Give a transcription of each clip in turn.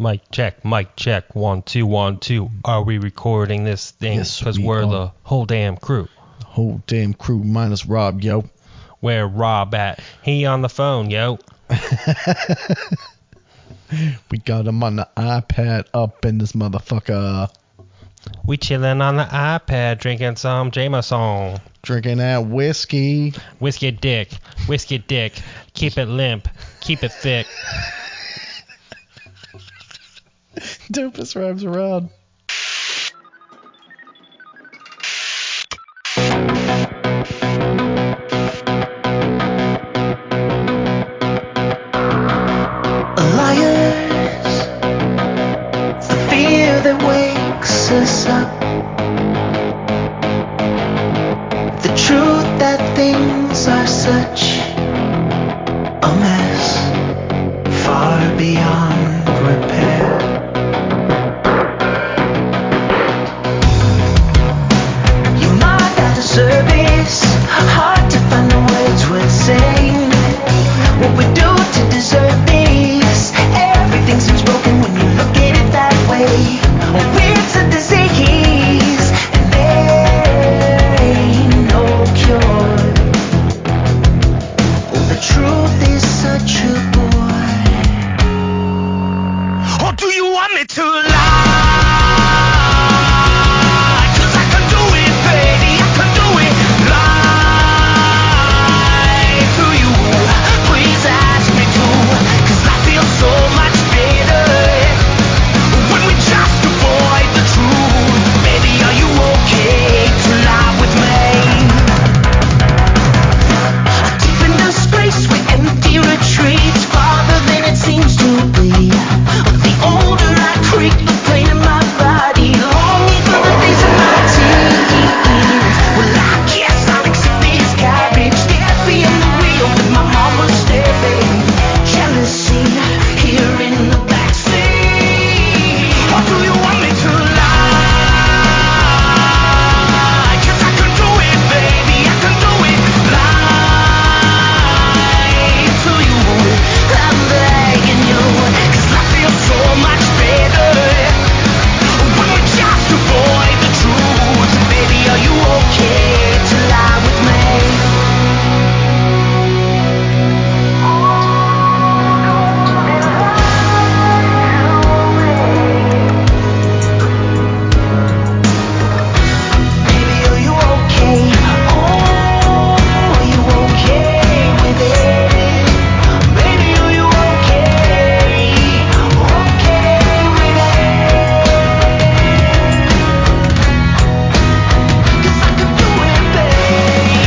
Mic check, 1 2 1 2. Are we recording this thing? Yes, Because we we're are. the whole damn crew. Whole damn crew minus Rob, yo. Where Rob at? He on the phone, yo. We got him on the iPad up in this motherfucker. We chillin' on the iPad, drinking some Jameson. Drinking that whiskey. Whiskey dick. Keep it limp. Keep it thick. Dopest rhymes around. Liars, the fear that wakes us up, the truth that things are such a mess, far beyond repair. You might at a service, hard to find the words worth saying. What we do to deserve this, everything seems broken when you look at it that way. It's a disease, and there ain't no cure. The truth is such a bore. Or do you want me to lie? 'Cause I can do it, baby, I can do it. Lie to you, please ask me to. 'Cause I feel so much better when we just avoid the truth. Baby, are you okay to lie with me? Deep in the space with empty retreats, farther than it seems to be. The older I creep, the pain in my body, longing for the days of my teens. Well, I guess I'll accept this garbage, death being the real with my mama staring. Jealousy here in the backseat. Or do you want me to lie? 'Cause I can do it, baby, I can do it. Lie to you, I'm begging you. 'Cause I feel so much better when we just avoid the truth. Baby, are you okay to lie with me? Baby, are you okay? Oh, are you okay with it? Baby, are you okay? Okay with it? 'Cause I could do it, baby.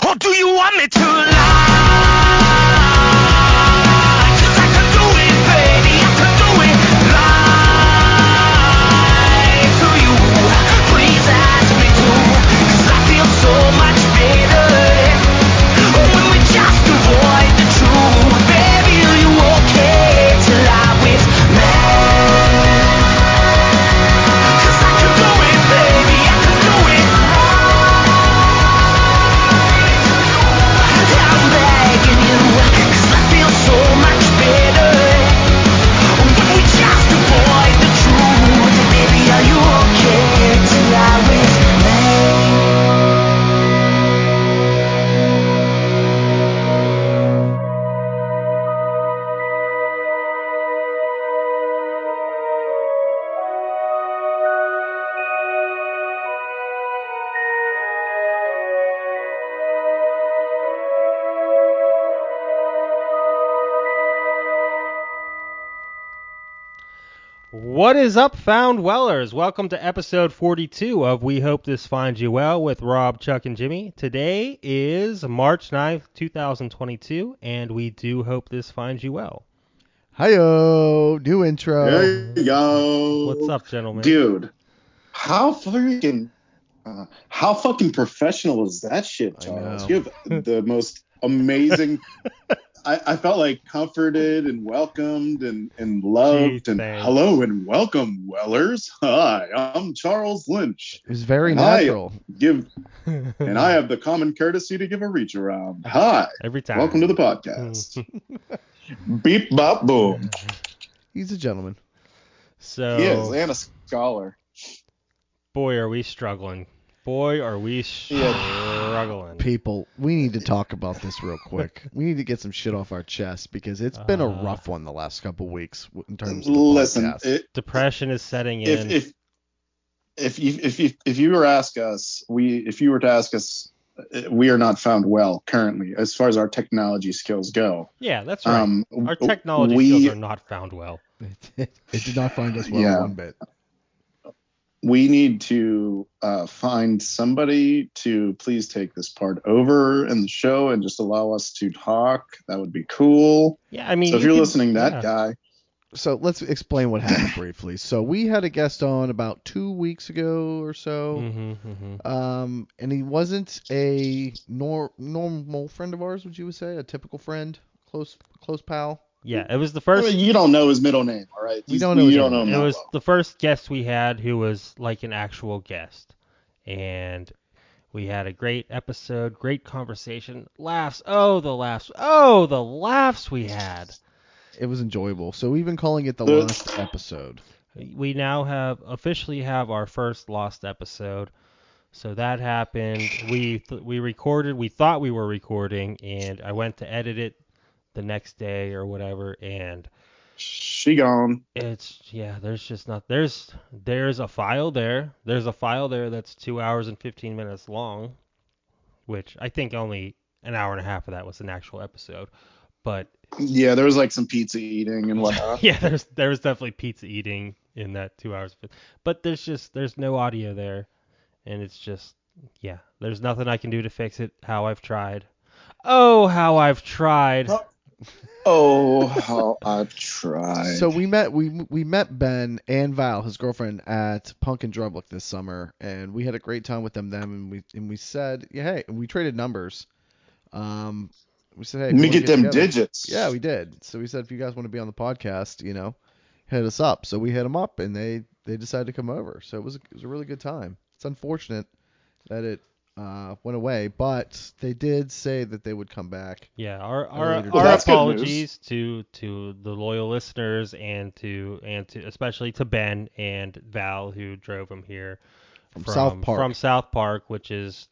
Or do you want me to lie? 'Cause I can do it, baby, I can do it. Lie to you, please ask me to. 'Cause I feel so much better when we just avoid the truth. Baby, are you okay to lie with me? 'Cause I can do it, baby, I can do it. I'm begging you, 'cause I feel so much better when we just avoid the truth. Baby, are you okay to lie with me? What is up, Found Wellers? Welcome to episode 42 of We Hope This Finds You Well with Rob, Chuck, and Jimmy. Today is March 9th, 2022, and we do hope this finds you well. Hi-yo. New intro. There you go. What's up, gentlemen? Dude? How fucking professional is that shit, I Charles? know. You have the most amazing I felt like comforted and welcomed and loved. Gee, And thanks. hello and welcome, Wellers. Hi, I'm Charles Lynch. It was very And natural. I have the common courtesy to give a reach around. Hi, Every time. welcome to the podcast. Beep bop boom. He's a gentleman. So, He is, and a scholar. boy, are we struggling. Boy, are we struggling. People, we need to talk about this real quick. We need to get some shit off our chest because it's been a rough one the last couple weeks in terms of the podcast. Depression is setting in. If you were to ask us, we are not found well currently as far as our technology skills go. Yeah, that's right. Our technology skills are not found well. It did not find us well one bit. We need to find somebody to please take this part over in the show and just allow us to talk. That would be cool. Yeah, I mean, so if you're listening, that guy. So let's explain what happened briefly. So we had a guest on about 2 weeks ago or so, and he wasn't a normal friend of ours, would you say? A typical friend, close pal? Yeah, it was the first. I mean, you don't know his middle name, all right? We don't know his middle name. name. It was the first guest we had who was like an actual guest, and we had a great episode, great conversation, laughs. Oh, the laughs! Oh, the laughs we had. It was enjoyable. So we've been calling it the Lost episode. We now officially have our first Lost episode. So that happened. We recorded. We thought we were recording, and I went to edit it the next day or whatever, and she gone. It's there's just not there's a file there. There's a file there that's 2 hours and 15 minutes long, which I think only an hour and a half of that was an actual episode. But yeah, there was like some pizza eating and whatnot. Yeah, there was definitely pizza eating in that 2 hours. But there's no audio there, and it's just there's nothing I can do to fix it. How I've tried. Oh, how I've tried. Oh, how I've tried. So we met Ben and Val, his girlfriend, at Punk and Drublic this summer, and we had a great time with them. And we said, hey, and we traded numbers. We said, hey, let me get them together. digits. Yeah, we did. So we said, if you guys want to be on the podcast, hit us up. So we hit them up, and they decided to come over. So it was a really good time. It's unfortunate that it went away, but they did say that they would come back. Yeah, our apologies to the loyal listeners and to especially to Ben and Val who drove him here from South Park, which is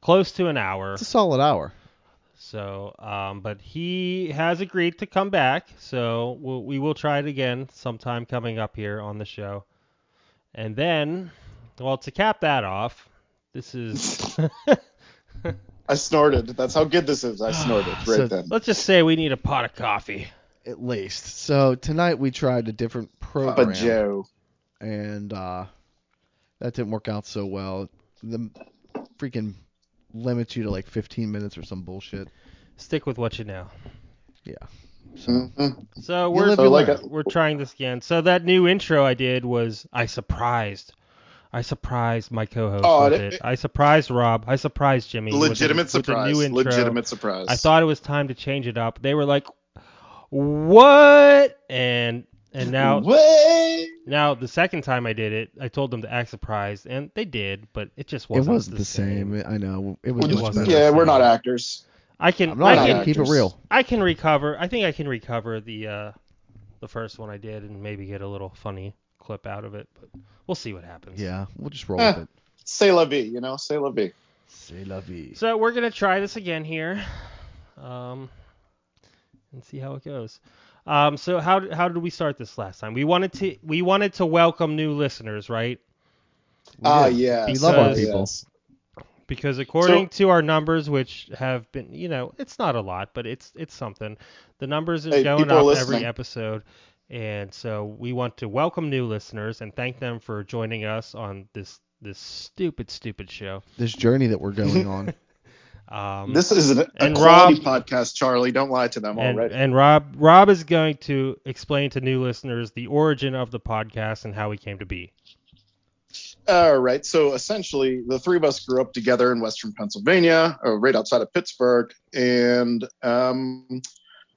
close to an hour. It's a solid hour. So, but he has agreed to come back, so we will try it again sometime coming up here on the show. And then, well, to cap that off, this is... I snorted. That's how good this is. I snorted then. Let's just say we need a pot of coffee. At least. So tonight we tried a different program. Papa Joe. And that didn't work out so well. The freaking limits you to like 15 minutes or some bullshit. Stick with what you know. Yeah. So we're trying this again. So that new intro I did was I surprised my co-host with it. I surprised Rob. I surprised Jimmy. Legitimate surprise. With the new intro. Legitimate surprise. I thought it was time to change it up. They were like, "What?" And now now the second time I did it, I told them to act surprised, and they did, but it just wasn't. It wasn't the same. I know. It wasn't. Yeah, we're not actors. I can keep it real. I can recover. I think I can recover the first one I did and maybe get a little funny clip out of it, but we'll see what happens. Yeah, we'll just roll with it. C'est la vie, c'est la vie. C'est la vie. So we're gonna try this again here, and see how it goes. So how did we start this last time? We wanted to welcome new listeners, right? Yeah. We love our people. Because according to our numbers, which have been, it's not a lot, but it's something. The numbers are going up every episode. And so we want to welcome new listeners and thank them for joining us on this stupid show. This journey that we're going on. This is a quality podcast, Charlie. Don't lie to them already. And Rob is going to explain to new listeners the origin of the podcast and how we came to be. All right. So essentially, the three of us grew up together in Western Pennsylvania, right outside of Pittsburgh, and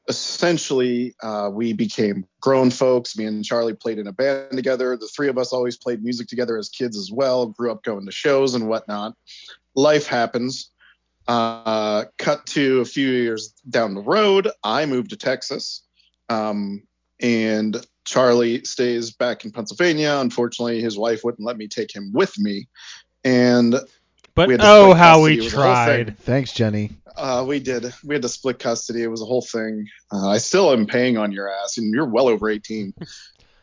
essentially we became grown folks. Me and Charlie played in a band together. The three of us always played music together as kids as well. Grew up going to shows and whatnot. Life happens. Cut to a few years down the road, I moved to Texas, and Charlie stays back in Pennsylvania. Unfortunately, his wife wouldn't let me take him with me, and But we had to oh, split how custody. we It was a whole thing. tried. Thanks, Jenny. We did. We had to split custody. It was a whole thing. I still am paying on your ass, and you're well over 18.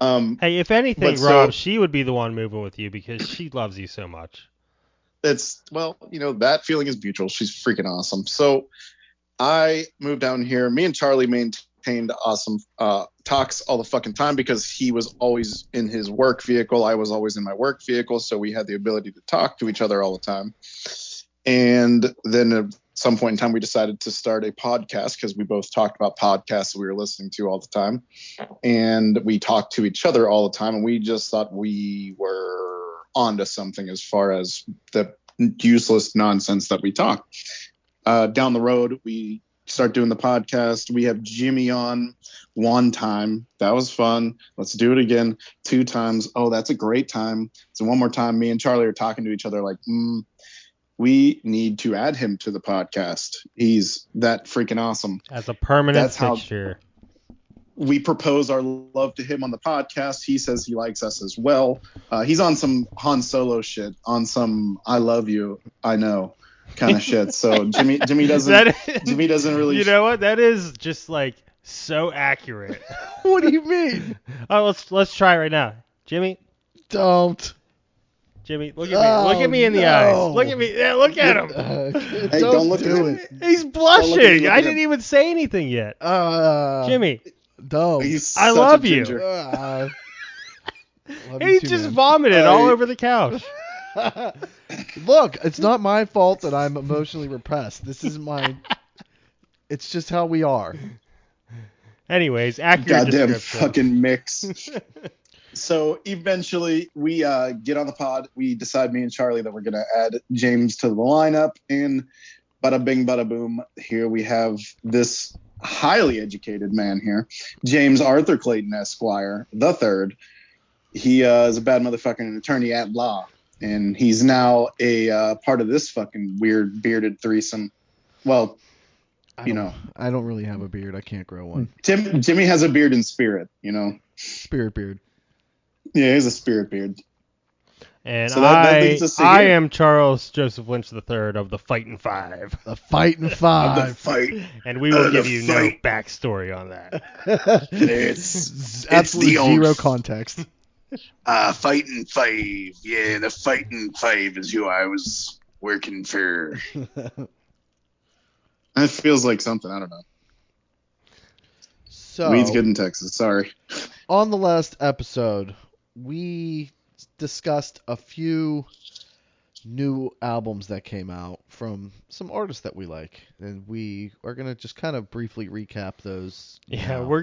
Hey, if anything, but Rob, so- she would be the one moving with you because she loves you so much. It's, well, that feeling is mutual. She's freaking awesome. So I moved down here. Me and Charlie maintained awesome talks all the fucking time because he was always in his work vehicle. I was always in my work vehicle. So we had the ability to talk to each other all the time. And then at some point in time, we decided to start a podcast because we both talked about podcasts that we were listening to all the time. And we talked to each other all the time. And we just thought we were onto something as far as the useless nonsense that we talk. Down the road, we start doing the podcast. We have Jimmy on one time. That was fun. Let's do it again 2 times. Oh, that's a great time. So one more time, me and Charlie are talking to each other like, we need to add him to the podcast. He's that freaking awesome. As a permanent That's how- fixture. We propose our love to him on the podcast. He says he likes us as well. He's on some Han Solo shit, on some I love you, I know kind of shit. So Jimmy doesn't Jimmy doesn't really. You know what? That is just like so accurate. What do you mean? Oh, let's try it right now. Jimmy, Jimmy, look at me. Look at me in the eyes. Look at me. Yeah, look at him. Hey, don't look at me. He's Look blushing. at I him. didn't even say anything yet. Jimmy, Jimmy, He's I such love a you. ginger. he just vomited all over the couch. Look, it's not my fault that I'm emotionally repressed. This is it's just how we are. Anyways, accurate Goddamn description. fucking mix. So eventually we get on the pod. We decide, me and Charlie, that we're going to add James to the lineup. And bada bing, bada boom. Here we have this highly educated man here, James Arthur Clayton Esquire the third. He is a bad motherfucking attorney at law. And he's now a part of this fucking weird bearded threesome. Well, I don't really have a beard. I can't grow one. Jimmy has a beard in spirit, Spirit beard. Yeah, he's a spirit beard. And So that leads us to I here. am Charles Joseph Lynch III of the Fightin' Five. The Fightin' The Five. fight. And we will The give you fight. no backstory on that. It's Absolutely the old zero context. Fighting Five. Yeah, the Fighting Five is who I was working for. It feels like something. I don't know. So, Weed's good in Texas. Sorry. on the last episode, we discussed a few new albums that came out from some artists that we like, and we are gonna just kind of briefly recap those. Yeah, now. we're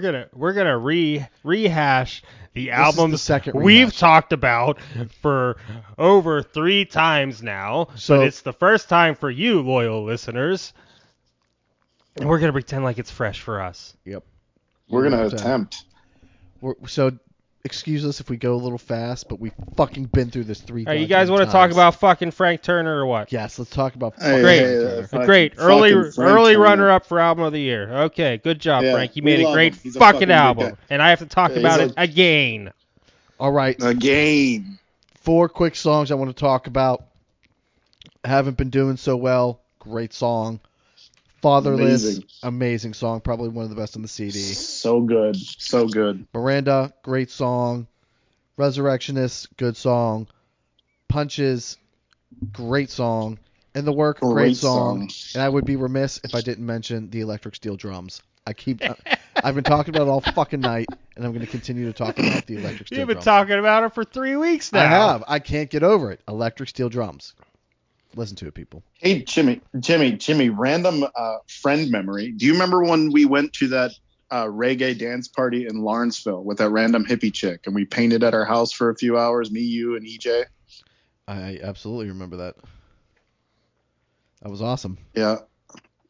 gonna rehash the is albums the second we've rehash. talked about for over 3 times now. So- but it's the first time for you, loyal listeners. And we're gonna pretend like it's fresh for us. Yep. We're gonna Okay. attempt. So, excuse us if we go a little fast, but we've fucking been through this 3 All right, you guys want to talk about fucking Frank Turner or what? Yes, let's talk about. Hey, Great. hey, Great. fucking Early Frank Turner. runner-up for album of the year. Okay, good job, Yeah, Frank. You we made a love great him. He's a fucking fucking good album, guy. and I have to talk Yeah, about he's it again. All right, Again. 4 quick songs I want to talk about. Haven't been doing so well. Great song. Fatherless, amazing song, probably one of the best on the CD. So good. So good. Miranda, great song. Resurrectionist, good song. Punches, great song. And The Work, great song. And I would be remiss if I didn't mention the electric steel drums. I've been talking about it all fucking night, and I'm going to continue to talk about the electric steel You've been drums. talking about it for 3 weeks now. I have. I can't get over it. Electric steel drums. Listen to it, people. Hey, Jimmy, random friend memory. Do you remember when we went to that reggae dance party in Lawrenceville with that random hippie chick, and we painted at our house for a few hours, me, you, and EJ? I absolutely remember that. That was awesome. Yeah.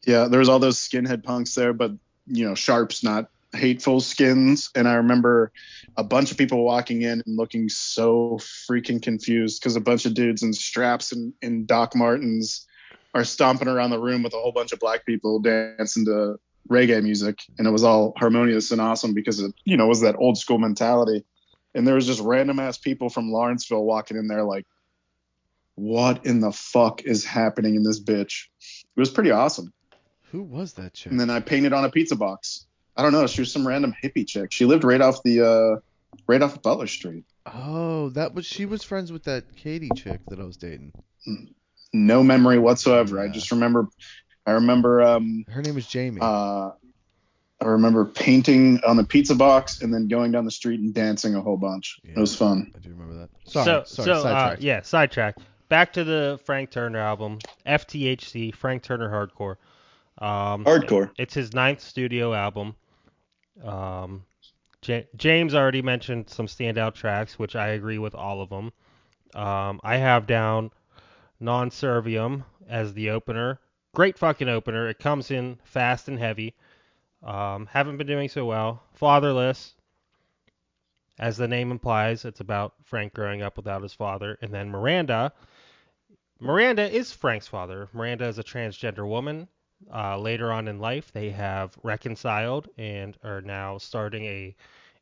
Yeah, there was all those skinhead punks there, but sharps, not hateful skins. And I remember a bunch of people walking in and looking so freaking confused because a bunch of dudes in straps and Doc Martens are stomping around the room with a whole bunch of black people dancing to reggae music, and it was all harmonious and awesome because it was that old school mentality. And there was just random ass people from Lawrenceville walking in there like, what in the fuck is happening in this bitch? It was pretty awesome. Who was that chick? And then I painted on a pizza box. I don't know. She was some random hippie chick. She lived right off Butler Street. Oh, she was friends with that Katie chick that I was dating. No memory whatsoever. Yeah. I remember. Her name was Jamie. I remember painting on the pizza box and then going down the street and dancing a whole bunch. Yeah, it was fun. I do remember that. Sorry, sidetracked. Sidetracked. Back to the Frank Turner album, FTHC, Frank Turner Hardcore. Hardcore. It's his 9th studio album. James already mentioned some standout tracks, which I agree with all of them. I have down Non Servium as the opener. Great fucking opener. It comes in fast and heavy. Haven't been doing so well. Fatherless. As the name implies, it's about Frank growing up without his father. And then Miranda. Miranda is Frank's father. Miranda is a transgender woman. Later on in life, they have reconciled and are now starting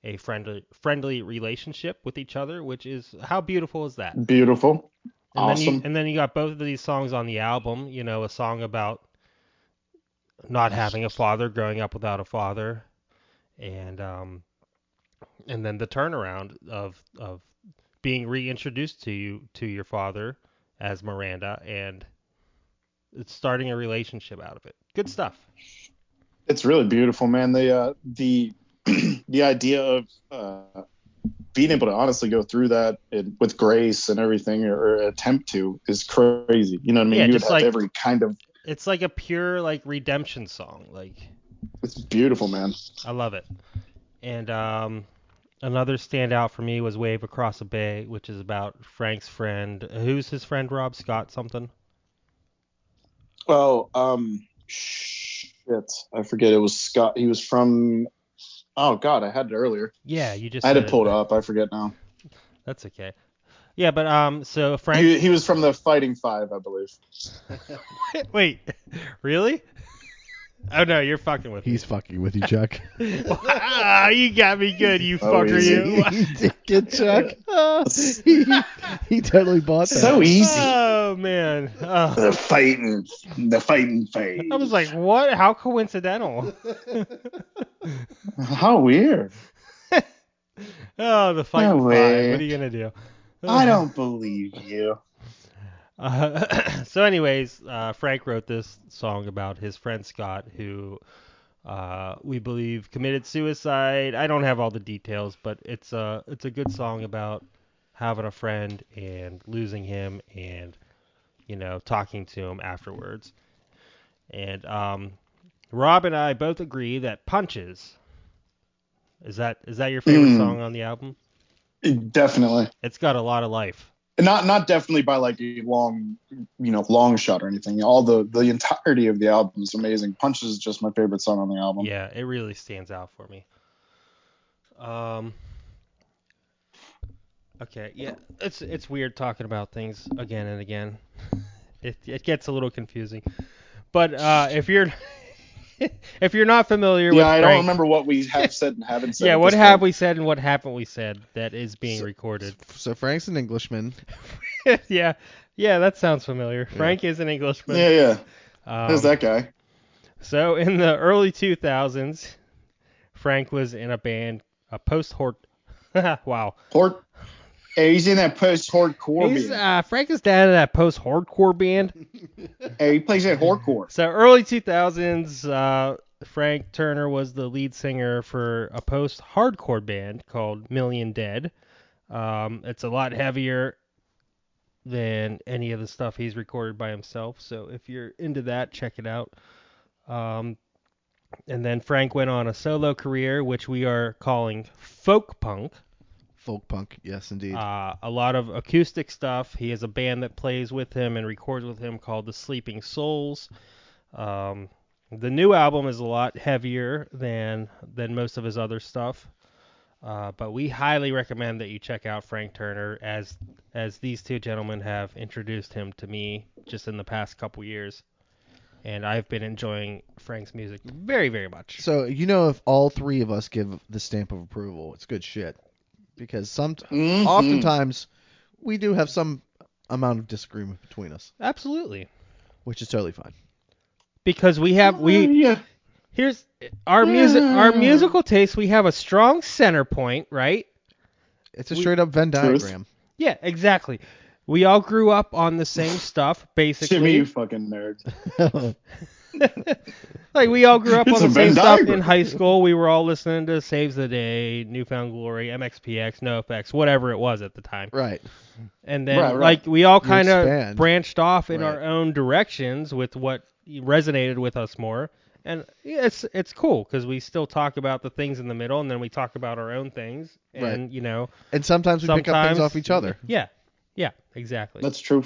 a friendly relationship with each other, which is, how beautiful is that? Beautiful. And awesome. Then you got both of these songs on the album. A song about not having a father, growing up without a father, and then the turnaround of being reintroduced to your father as Miranda, and it's starting a relationship out of it. Good stuff. It's really beautiful, man. The idea of being able to honestly go through that with grace and everything, or attempt to, is crazy. You know what I mean? Yeah, you would have every kind of. It's like a pure redemption song. It's beautiful, man. I love it. And another standout for me was Wave Across the Bay, which is about Frank's friend. Who's his friend, Rob? Scott something? Oh, shit. I forget. It was Scott. He was from. Oh, God, I had it earlier. Yeah, you just. I had to pull it up. I forget now. That's okay. Yeah, but so Frank. He was from the Fighting Five, I believe. Wait, really? Oh no, you're fucking with me. He's fucking with you, Chuck. You got me good, you fucker. You did get Chuck. He totally bought that. So easy. Oh man. The fighting phase. I was like, what? How coincidental. How weird. Oh, the fighting five. What are you gonna do? I don't believe you. So anyways, Frank wrote this song about his friend Scott, who we believe committed suicide. I don't have all the details, but it's a good song about having a friend and losing him, and talking to him afterwards. And Rob and I both agree that Punches is that your favorite song on the album? Definitely. It's got a lot of life. Not definitely by a long shot or anything. All the entirety of the album is amazing. Punches is just my favorite song on the album. Yeah, it really stands out for me. Okay, yeah, it's weird talking about things again and again. It gets a little confusing. But if you're not familiar with I Frank, don't remember what we have said and haven't said. Yeah, what have we said and what haven't we said that is being recorded? So Frank's an Englishman. Yeah, that sounds familiar. Yeah. Frank is an Englishman. Yeah. Who's that guy? So in the early 2000s, Frank was in a band, a post-hard. Wow. Hey, he's in that post-hardcore band. Frank is down in that post-hardcore band. Hey, he plays that hardcore. So early 2000s, Frank Turner was the lead singer for a post-hardcore band called Million Dead. It's a lot heavier than any of the stuff he's recorded by himself. So if you're into that, check it out. And then Frank went on a solo career, which we are calling folk punk. Folk punk, yes, indeed. A lot of acoustic stuff. He has a band that plays with him and records with him called the Sleeping Souls. The new album is a lot heavier than most of his other stuff. But we highly recommend that you check out Frank Turner, as these two gentlemen have introduced him to me just in the past couple years. And I've been enjoying Frank's music very, very much. So, if all three of us give the stamp of approval, it's good shit. Because oftentimes we do have some amount of disagreement between us. Absolutely. Which is totally fine. Because here's our musical taste. We have a strong center point, right? It's a straight up Venn diagram. Yeah, exactly. We all grew up on the same stuff, basically. Jimmy, you fucking nerd. Like, we all grew up It's on a the same Venn stuff diagram. in high school. We were all listening to Saves the Day, Newfound Glory, MXPX, NoFX, whatever it was at the time. Right. And then, Right. like, we all kind of expand. branched off in Right. our own directions with what resonated with us more. And it's cool because we still talk about the things in the middle, and then we talk about our own things. And, Right. And sometimes we pick up things off each other. Yeah, exactly. That's true.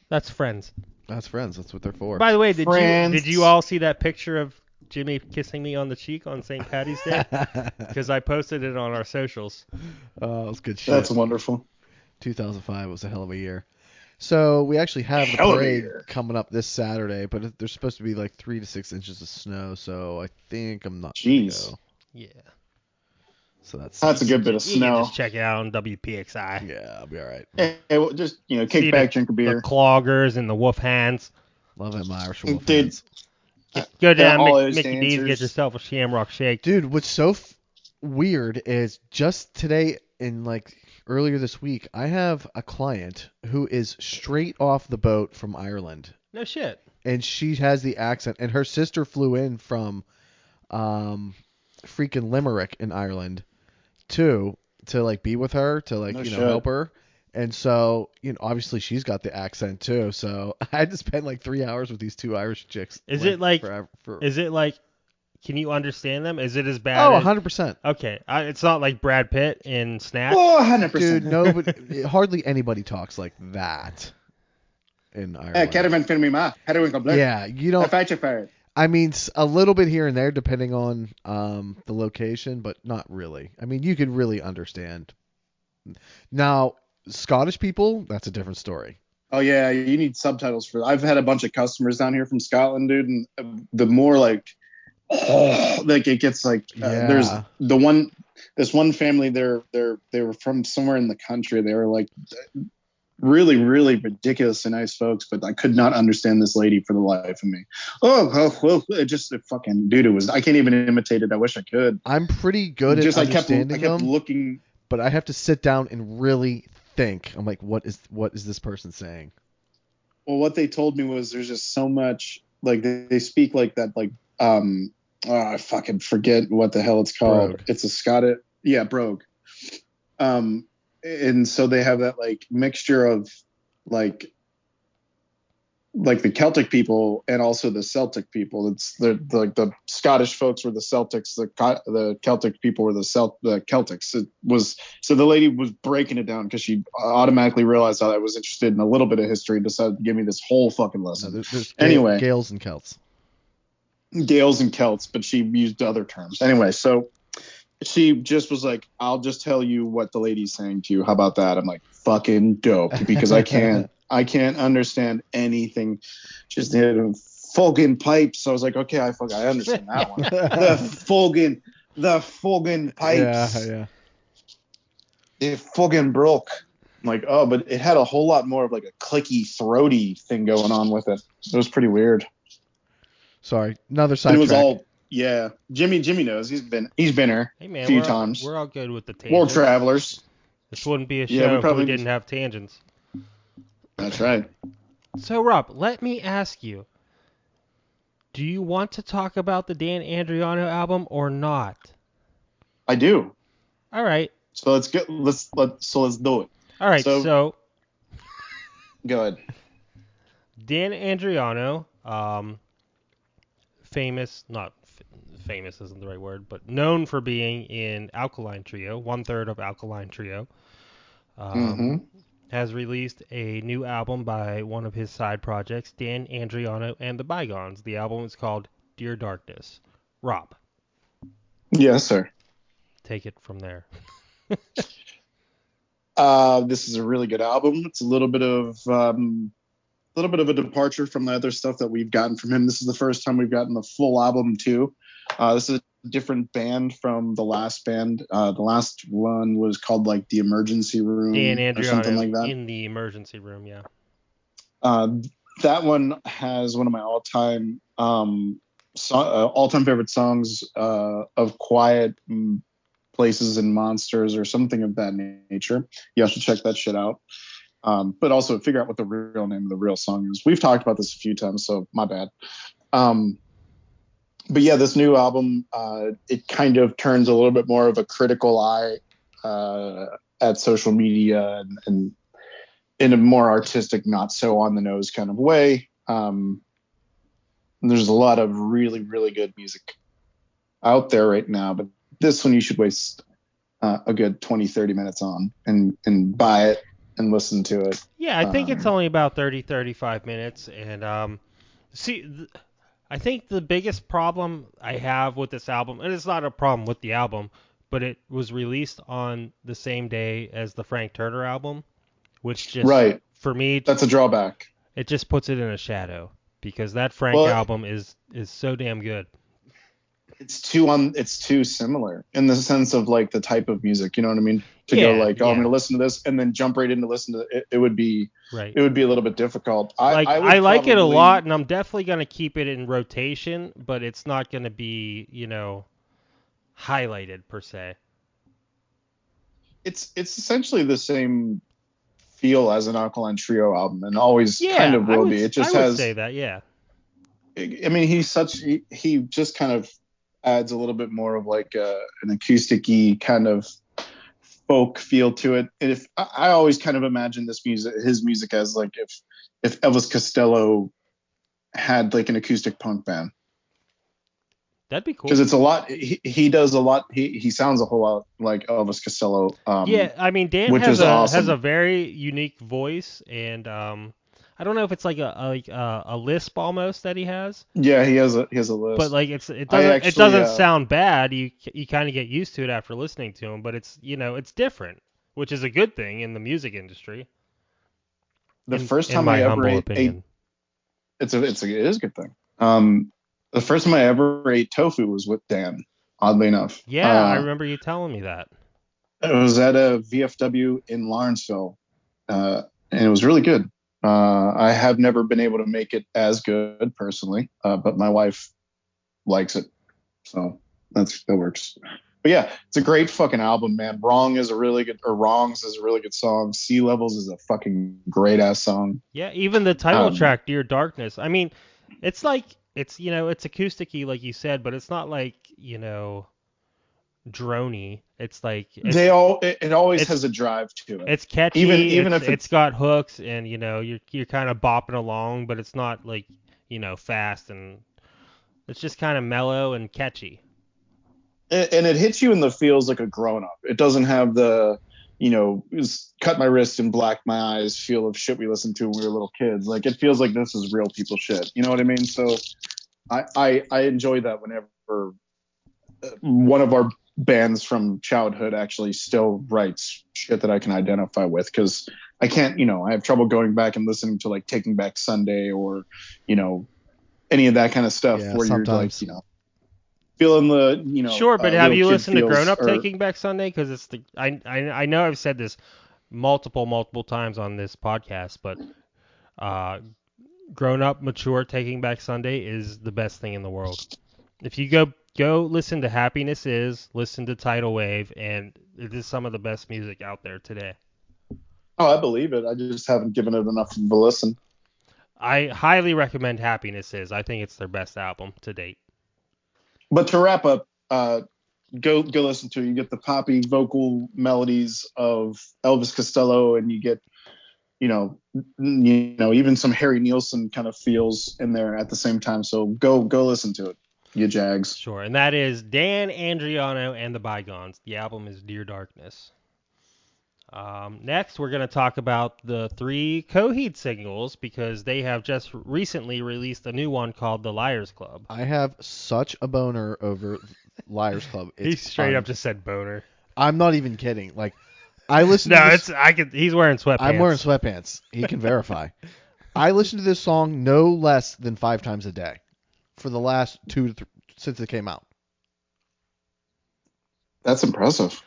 That's friends. That's friends. That's what they're for. By the way, Friends. did you all see that picture of Jimmy kissing me on the cheek on St. Patty's Day? Because I posted it on our socials. Oh, it's good shit. That's wonderful. 2005 was a hell of a year. So we actually have the Hell of a parade year. coming up this Saturday, but there's supposed to be like 3 to 6 inches of snow, so I think I'm not going to Jeez. go. Yeah. So that's That's a good bit of You can snow. just check it out on WPXI. Yeah, I'll be all right. Hey, well, just See kick back, drink a The beer. cloggers and the wolf hands. Love it, my Irish Wolf Dude, fans. Go down all to those Mickey D's, get dancers. yourself a Shamrock Shake. Dude, what's so weird is just today earlier this week, I have a client who is straight off the boat from Ireland. No shit. And she has the accent, and her sister flew in from freaking Limerick in Ireland to be with her, to No shit. help her. And so, obviously she's got the accent too. So I had to spend 3 hours with these two Irish chicks. Is it like, forever, is it like, can you understand them? Is it as bad Oh, as... 100%. Okay. It's not like Brad Pitt in Snatch. Oh, 100%. Dude, no, but hardly anybody talks like that in Ireland. Caravan film ma. Yeah, you don't. Fire. I mean, a little bit here and there, depending on the location, but not really. I mean, you could really understand. Now, Scottish people, that's a different story. Oh yeah, you need subtitles for that. I've had a bunch of customers down here from Scotland, dude, and the more it gets Yeah. there's this one family they were from somewhere in the country. They were really, really ridiculously nice folks, but I could not understand this lady for the life of me. It fucking dude, I can't even imitate it. I wish I could. I'm pretty good at I kept understanding them, looking. but I have to sit down and really think. I'm like, what is this person saying? Well, what they told me was there's just so much they speak like that I fucking forget what the hell it's called. Brogue. It's a Scottish, brogue. And so they have that mixture of like the Celtic people and also the Celtic people. It's the Scottish folks were the Celtics, the Celtic people were the Celtics. It was, so the lady was breaking it down because she automatically realized how I was interested in a little bit of history and decided to give me this whole fucking No, lesson. there's Anyway. Gales and Celts. Gales and Celts, but she used other terms. Anyway, so she just was like, I'll just tell you what the lady's saying to you. How about that? I'm like, fucking dope, because I can't understand anything. Just hit fucking pipes. So I was like, okay, I understand that one. the fucking pipes. Yeah. It fucking broke. I'm like, oh, but it had a whole lot more of a clicky, throaty thing going on with it. It was pretty weird. Sorry, another And sidetrack. it was all, Jimmy knows. He's been here Hey man, a few we're times. we're all good with the tangents. World travelers. This wouldn't be a Yeah, we show if probably we didn't have tangents. That's right. So Rob, let me ask you: do you want to talk about the Dan Andriano album or not? I do. All right. So let's do it. All right. So- So Go ahead. Dan Andriano, not famous isn't the right word, but known for being in Alkaline Trio, 1/3 of Alkaline Trio, Mm-hmm. has released a new album by one of his side projects, Dan Andriano and the Bygones. The album is called Dear Darkness. Rob, Yes, sir. take it from there. This is a really good album. It's a little bit of a departure from the other stuff that we've gotten from him. This is the first time we've gotten the full album too. This is a different band from the last band. The last one was called like The Emergency Room Dan or something Andriano like that. in the emergency room, yeah. That one has one of my all-time favorite songs of Quiet Places and Monsters or something of that nature. You have to check that shit out. But also figure out what the real name of the real song is. We've talked about this a few times, so my bad. But yeah, this new album, it kind of turns a little bit more of a critical eye at social media and in a more artistic, not so on the nose kind of way. There's a lot of really, really good music out there right now, but this one you should waste a good 20, 30 minutes on and buy it and listen to it. Yeah, I think it's only about 30, 35 minutes. And I think the biggest problem I have with this album, and it's not a problem with the album, but it was released on the same day as the Frank Turner album, which just, right. For me, that's a drawback. It just puts it in a shadow because that Frank album is so damn good. It's too similar in the sense of like the type of music, you know what I mean? To go like, I'm going to listen to this and then jump right into listen to it. It would be right. It would be a little bit difficult. I like it a lot, and I'm definitely going to keep it in rotation, but it's not going to be, highlighted per se. It's essentially the same feel as an Alkaline Trio album, and always kind of will be. It just has. Say that, yeah. I mean, he just kind of adds a little bit more of like an acoustic-y kind of folk feel to it. And if I always kind of imagine his music as like if Elvis Costello had like an acoustic punk band. That'd be cool. Because it's a lot. He does a lot. He sounds a whole lot like Elvis Costello. Yeah, I mean Dan has a very unique voice, and I don't know if it's like a lisp almost that he has. Yeah, he has a lisp. But like it doesn't sound bad. You kind of get used to it after listening to him, but it's it's different, which is a good thing in the music industry. The first time I ever ate it is a good thing. The first time I ever ate tofu was with Dan, oddly enough. Yeah, I remember you telling me that. It was at a VFW in Lawrenceville, and it was really good. I have never been able to make it as good personally, but my wife likes it, so that works. But yeah, it's a great fucking album, man. Wrongs is a really good song. Sea Levels is a fucking great ass song. Yeah, even the title track, Dear Darkness. I mean, it's like it's acoustic-y like you said, but it's not like drony. It's like it always has a drive to it. It's catchy. Even if it's got hooks, and you're kind of bopping along, but it's not like fast, and it's just kind of mellow and catchy. And it hits you in the feels like a grown up. It doesn't have the cut my wrist and black my eyes feel of shit we listened to when we were little kids. Like it feels like this is real people shit. You know what I mean? So I enjoy that whenever one of our bands from childhood actually still writes shit that I can identify with, because I can't, I have trouble going back and listening to like Taking Back Sunday or, any of that kind of stuff where sometimes. You're like, feeling the, Sure, but have you listened to Grown Up Taking Back Sunday? Because it's I know I've said this multiple times on this podcast, but Grown Up Mature Taking Back Sunday is the best thing in the world. If you go listen to Happiness Is, listen to Tidal Wave, and it is some of the best music out there today. Oh, I believe it. I just haven't given it enough of a listen. I highly recommend Happiness Is. I think it's their best album to date. But to wrap up, go listen to it. You get the poppy vocal melodies of Elvis Costello, and you get, even some Harry Nilsson kind of feels in there at the same time. So go listen to it. You Jags. Sure, and that is Dan Andriano and the Bygones. The album is Dear Darkness. Next, we're going to talk about the 3 Coheed singles because they have just recently released a new one called The Liars Club. I have such a boner over Liars Club. He straight up just said boner. I'm not even kidding. Like, I listened. No, to this, he's wearing sweatpants. I'm wearing sweatpants. He can verify. I listened to this song no less than 5 times a day for the last 2 since it came out. That's impressive.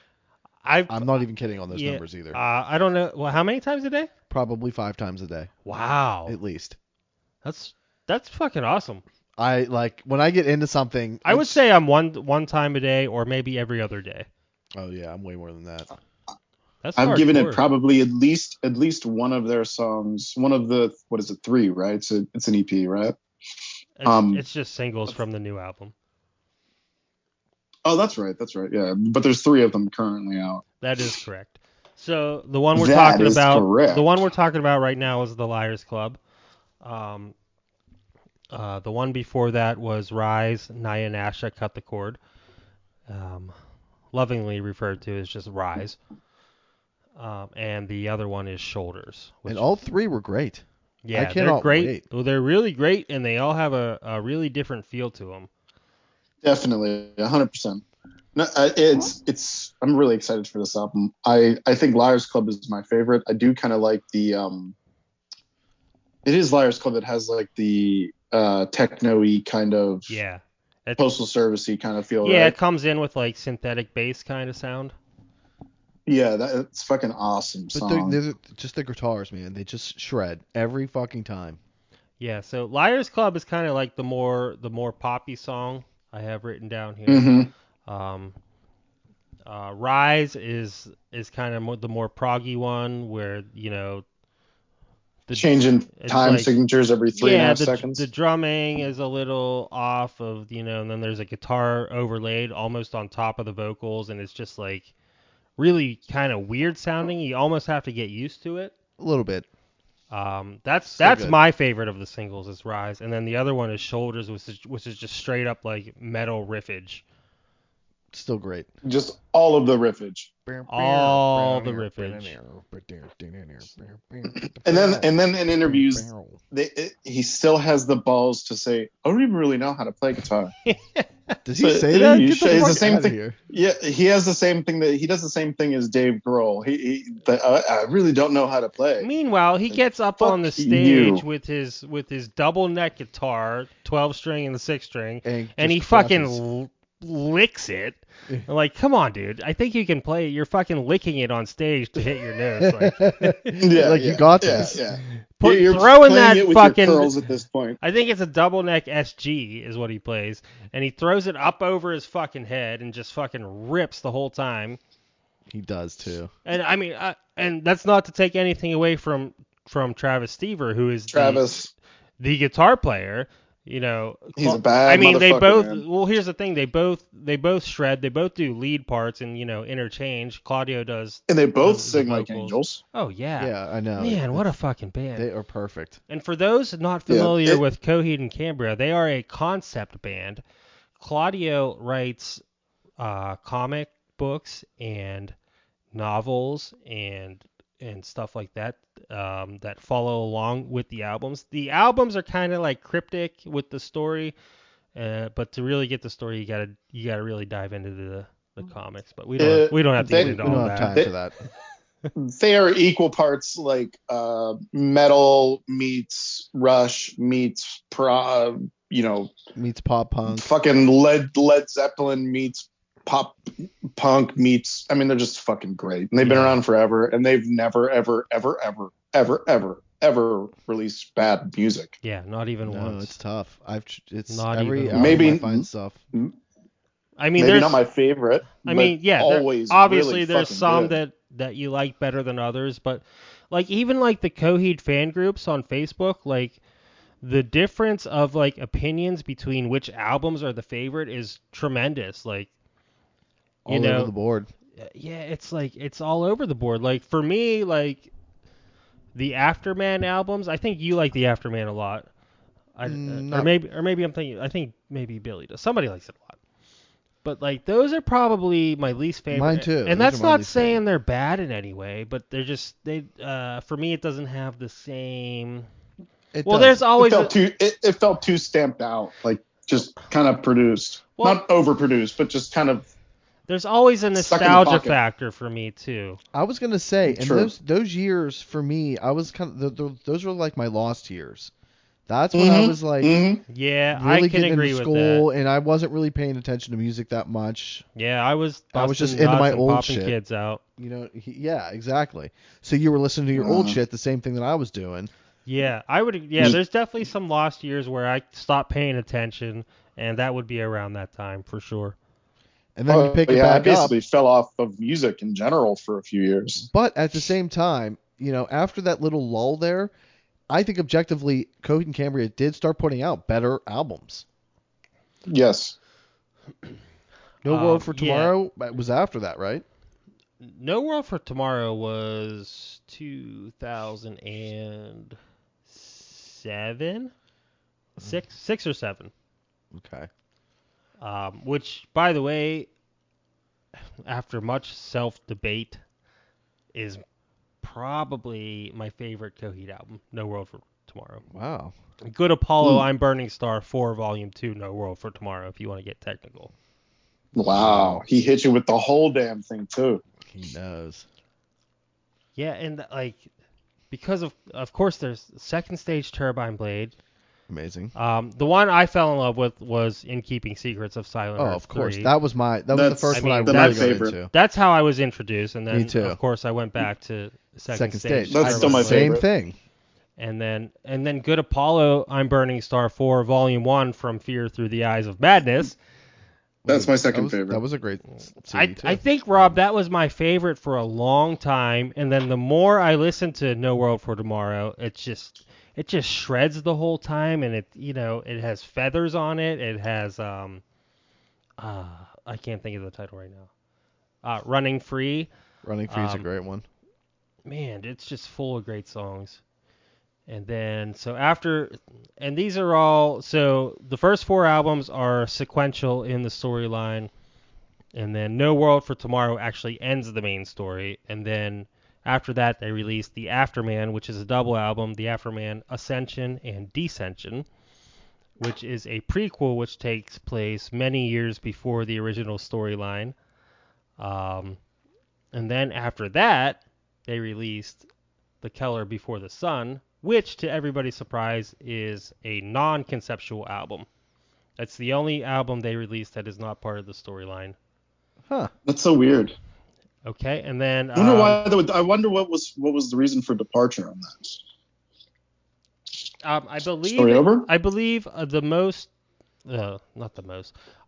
I'm not even kidding on those numbers either. I don't know. Well, how many times a day? Probably 5 times a day. Wow. At least. That's fucking awesome. I like when I get into something. I would say I'm one time a day or maybe every other day. Oh yeah, I'm way more than that. I've given it probably at least one of their songs. One of the 3, right? It's an EP, right? It's just singles from the new album. Oh, that's right. Yeah, but there's 3 of them currently out. That is correct. So the one we're talking about right now is The Liars Club. The one before that was Rise, Naya Nasha, Cut the Cord. Lovingly referred to as just Rise. And the other one is Shoulders. And all 3 were great. Yeah, they're great. Wait. Well, they're really great, and they all have a really different feel to them. Definitely, 100%. No, it's. I'm really excited for this album. I think Liars Club is my favorite. I do kind of like the. It is Liars Club that has like the techno-y kind of. Yeah. Postal Service-y kind of feel. Yeah, right? It comes in with like synthetic bass kind of sound. Yeah, it's fucking awesome song. But they're just the guitars, man. They just shred every fucking time. Yeah, so Liars Club is kind of like the more poppy song I have written down here. Mm-hmm. Rise is kind of the more proggy one where, the changing time signatures every 3.5 seconds. The drumming is a little off of, and then there's a guitar overlaid almost on top of the vocals, and it's just like really kind of weird sounding. You almost have to get used to it. A little bit. That's my favorite of the singles is Rise, and then the other one is Shoulders, which is just straight up like metal riffage. Still great. Just all of the riffage. All the riffage. And then in interviews, he still has the balls to say, "I don't even really know how to play guitar." Does he say that? It's the same thing. Yeah, he has the same thing he does the same thing as Dave Grohl. I really don't know how to play. Meanwhile, he gets up on the stage with his double neck guitar, 12-string and the 6-string, and he fucking licks it. Like, come on, dude. I think you can play. You're fucking licking it on stage to hit your notes. Like, you got this. Yeah. You're throwing that it with fucking your curls at this point. I think it's a double neck SG is what he plays, and he throws it up over his fucking head and just fucking rips the whole time. He does too. And I mean, and that's not to take anything away from Travis Stever, who is the guitar player. He's a bad. I mean, they both. Man. Well, here's the thing: they both shred. They both do lead parts and interchange. Claudio does, and they both sing like angels. Oh yeah. Yeah, I know. Man, what a fucking band! They are perfect. And for those not familiar with Coheed and Cambria, they are a concept band. Claudio writes comic books and novels and stuff like that that follow along with the albums. The albums are kind of like cryptic with the story, but to really get the story, you gotta really dive into the comics. But we don't have to get into all that. Time for that. They are equal parts like metal meets Rush meets meets pop punk. Fucking Led Zeppelin meets pop punk meets. I mean, they're just fucking great, and they've been around forever, and they've never ever released bad music. Yeah, not even once. No, it's tough. It's not every even maybe I find stuff. I mean, maybe not my favorite. I mean, yeah, always obviously really there's some good. that you like better than others, but like even like the Coheed fan groups on Facebook, like the difference of like opinions between which albums are the favorite is tremendous. Like, all over the board. Yeah, it's like it's all over the board. Like for me, like the Afterman albums, I think you like the Afterman a lot. Or maybe I'm thinking. I think maybe Billy does. Somebody likes it a lot. But like those are probably my least favorite. Mine too. And Those that's are my not least saying favorite. they're bad in any way, but they're just for me it doesn't have the same. Well, there's always it felt too stamped out, like just kind of produced, not overproduced, but just kind of. There's always a Stuck in the nostalgia pocket. factor for me too. I was gonna say, and True. those years for me, I was kind of those were like my lost years. That's when I was like Yeah, really I can getting agree into with school, that. and I wasn't really paying attention to music that much. Yeah, I was just busting into my nuts and old popping shit. kids out. You know, yeah, exactly. So you were listening to your old shit, the same thing that I was doing. Yeah, I would. Yeah, there's definitely some lost years where I stopped paying attention, and that would be around that time for sure. And then you pick it I back up. basically fell off of music in general for a few years. But at the same time, you know, after that little lull there, I think objectively, Coheed and Cambria did start putting out better albums. Yes. No World for Tomorrow was after that, right? No World for Tomorrow was 2007, 6 or 7. Okay. Which, by the way, after much self-debate, is probably my favorite Coheed album, No World for Tomorrow. Wow. Good Apollo, I'm Burning Star 4, Volume 2, No World for Tomorrow, if you want to get technical. Wow. He hit you with the whole damn thing, too. He knows. Yeah, and like, because of course, there's Second Stage Turbine Blade. Amazing. The one I fell in love with was In Keeping Secrets of Silent Earth. Of course. 3. That was the first one I really my got favorite. into. That's how I was introduced, and then Me too. of course I went back to Second Stage. That's still my Same favorite. thing. And then Good Apollo, I'm Burning Star 4, Volume 1, From Fear Through the Eyes of Madness. That's my second favorite. That was a great CD too. I think, Rob, that was my favorite for a long time, and then the more I listened to No World for Tomorrow, it just shreds the whole time, and it has feathers on it. It has I can't think of the title right now. Running Free. Running Free is a great one. Man, it's just full of great songs. And then, these are all, so the first 4 albums are sequential in the storyline, and then No World for Tomorrow actually ends the main story, and then after that they released The Afterman, which is a double album, The Afterman Ascension and Descension, which is a prequel which takes place many years before the original storyline. And then after that, they released The Keller Before the Sun, which, to everybody's surprise, is a non-conceptual album. That's the only album they released that is not part of the storyline. Huh. That's so weird. Okay, and then I wonder what was the reason for departure on that. I believe Story over? I believe not the most.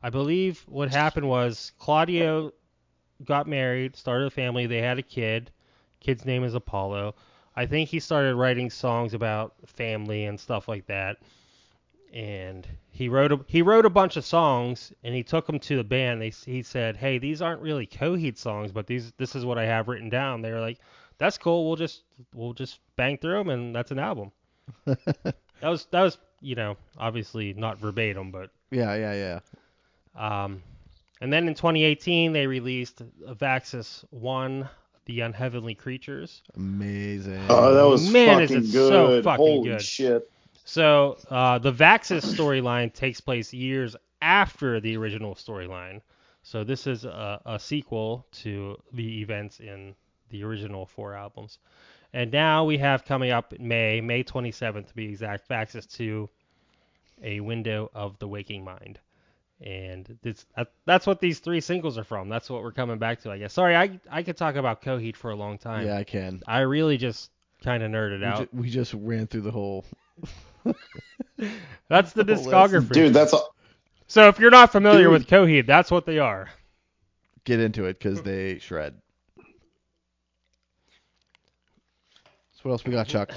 I believe what happened was Claudio got married, started a family, they had a kid. Kid's name is Apollo. I think he started writing songs about family and stuff like that. And he wrote a bunch of songs, and he took them to the band. He said, "Hey, these aren't really Coheed songs, but this is what I have written down." They were like, "That's cool. We'll just bang through them, and that's an album." that was obviously not verbatim, but Yeah. And then in 2018 they released Vaxis 1, The Unheavenly Creatures. Amazing. Oh, that was Man, is fucking it good. so fucking Holy good. shit. So the Vaxis storyline takes place years after the original storyline. So this is a sequel to the events in the original 4 albums. And now we have coming up in May 27th to be exact, Vaxis 2, A Window of the Waking Mind. And that's what these 3 singles are from. That's what we're coming back to, I guess. Sorry, I could talk about Coheed for a long time. Yeah, I can. I really just kind of nerded out. We just ran through the whole... That's the discography. Dude, that's all. So if you're not familiar with Coheed, that's what they are. Get into it, because they shred. So what else we got, Chuck?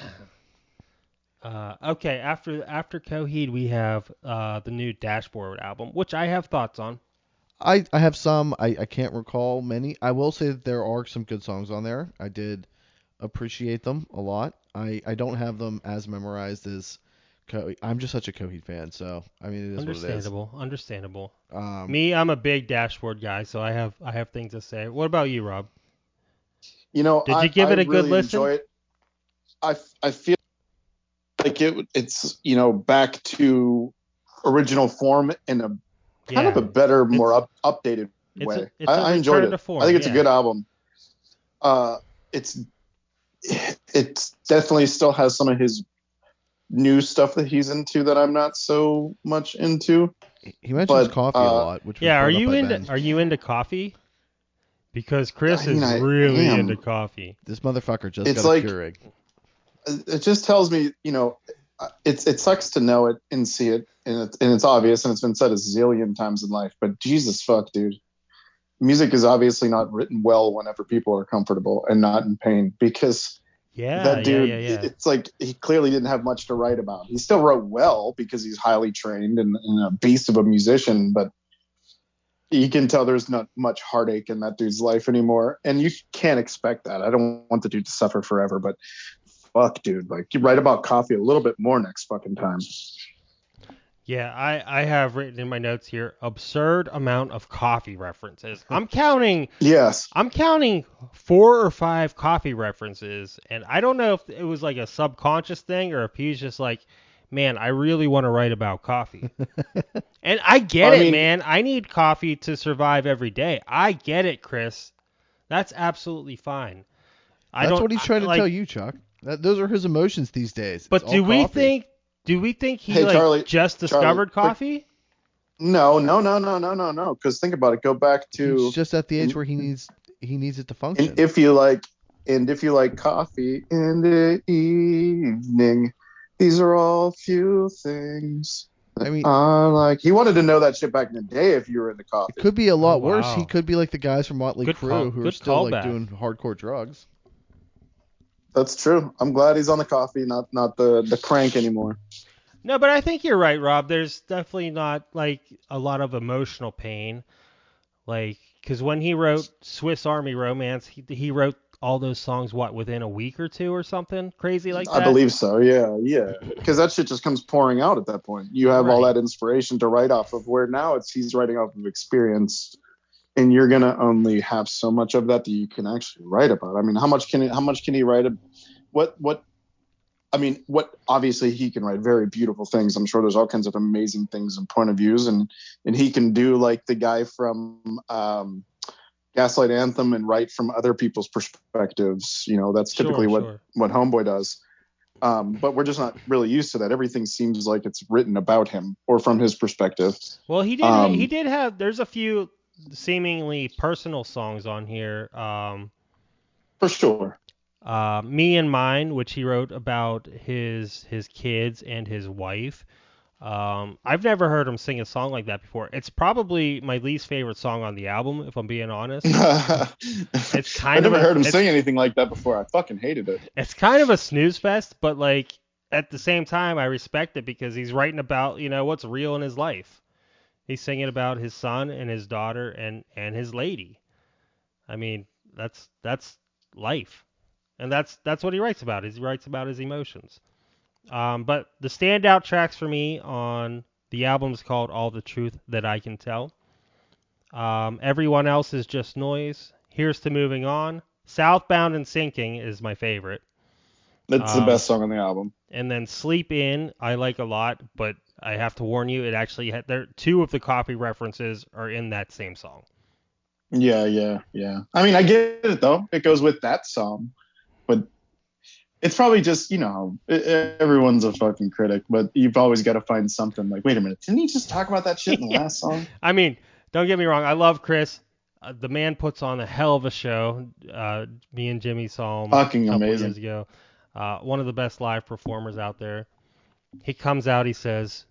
Okay, after Coheed, we have the new Dashboard album, which I have thoughts on. I have some. I can't recall many. I will say that there are some good songs on there. I did appreciate them a lot. I don't have them as memorized as I'm just such a Coheed fan, so I mean, it is what it is. Understandable. Me, I'm a big Dashboard guy, so I have things to say. What about you, Rob? You know, Did you give I it a good really listen? enjoy it. I feel like it's back to original form in a kind of a better, more updated way. It's a I enjoyed return to it. form, I think it's yeah. a good album. It's definitely still has some of his new stuff that he's into that I'm not so much into. He mentions coffee a lot, which was brought up by Ben. Are you into coffee? Because Chris I is really am. into coffee. This motherfucker just It's got like, a Keurig. It just tells me, it sucks to know it and see it, and it's obvious, and it's been said a zillion times in life. But Jesus fuck, dude, music is obviously not written well whenever people are comfortable and not in pain, because that dude, it's like he clearly didn't have much to write about. He still wrote well because he's highly trained and a beast of a musician, but you can tell there's not much heartache in that dude's life anymore, and you can't expect that. I don't want the dude to suffer forever, but fuck, dude, like, you write about coffee a little bit more next fucking time. Yeah, I have written in my notes here absurd amount of coffee references. I'm counting 4 or 5 coffee references, and I don't know if it was like a subconscious thing or if he's just like, man, I really want to write about coffee. And I get it, man. I need coffee to survive every day. I get it, Chris. That's absolutely fine. That's what he's trying to tell you, Chuck. Those are his emotions these days. But do we think he Charlie, just discovered coffee? No. Because think about it. Go back to. He's just at the age where he needs it to function. And if you like coffee in the evening, these are all few things. I mean, he wanted to know that shit back in the day. If you were into coffee, it could be a lot worse. He could be like the guys from Motley Crue who are still doing hardcore drugs. That's true. I'm glad he's on the coffee, not the crank anymore. No, but I think you're right, Rob. There's definitely not like a lot of emotional pain, like because when he wrote Swiss Army Romance, he wrote all those songs within a week or two or something crazy like that. I believe so. Yeah. Because that shit just comes pouring out at that point. You have all that inspiration to write off of. Where now he's writing off of experience. And you're gonna only have so much of that you can actually write about. I mean, how much can he write? What? Obviously he can write very beautiful things. I'm sure there's all kinds of amazing things and point of views, and he can do like the guy from Gaslight Anthem and write from other people's perspectives. That's typically what Homeboy does. But we're just not really used to that. Everything seems like it's written about him or from his perspective. Well, he did have. There's a few seemingly personal songs on here. For sure. Me and Mine, which he wrote about his kids and his wife. I've never heard him sing a song like that before. It's probably my least favorite song on the album, if I'm being honest. It's kind I've never heard him sing anything like that before. I fucking hated it. It's kind of a snooze fest, but like at the same time, I respect it because he's writing about what's real in his life. He's singing about his son and his daughter and his lady. I mean, that's life. And that's what he writes about. He writes about his emotions. But the standout tracks for me on the album is called All the Truth That I Can Tell. Everyone Else Is Just Noise. Here's to Moving On. Southbound and Sinking is my favorite. That's the best song on the album. And then Sleep In, I like a lot, but I have to warn you, it actually two of the coffee references are in that same song. Yeah. I mean, I get it though. It goes with that song, but it's probably just everyone's a fucking critic, but you've always got to find something like, wait a minute, didn't he just talk about that shit in the last song? I mean, don't get me wrong, I love Chris. The man puts on a hell of a show. Me and Jimmy saw him fucking a couple amazing years ago. One of the best live performers out there. He comes out, he says,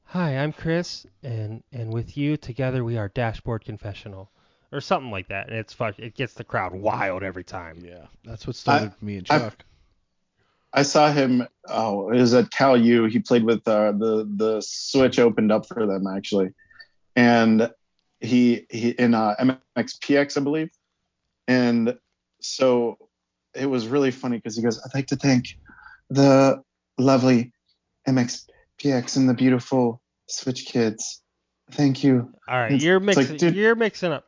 "Hi, I'm Chris, and with you together we are Dashboard Confessional," or something like that, and it gets the crowd wild every time. Yeah, that's what started me and Chuck. I saw him. Oh, it was at Cal U. He played with the Switch opened up for them actually, and he in MXPX, I believe, and so it was really funny because he goes, "I'd like to thank the lovely MXPX and the beautiful Switch Kids. Thank you. All right, It's like, dude, you're mixing up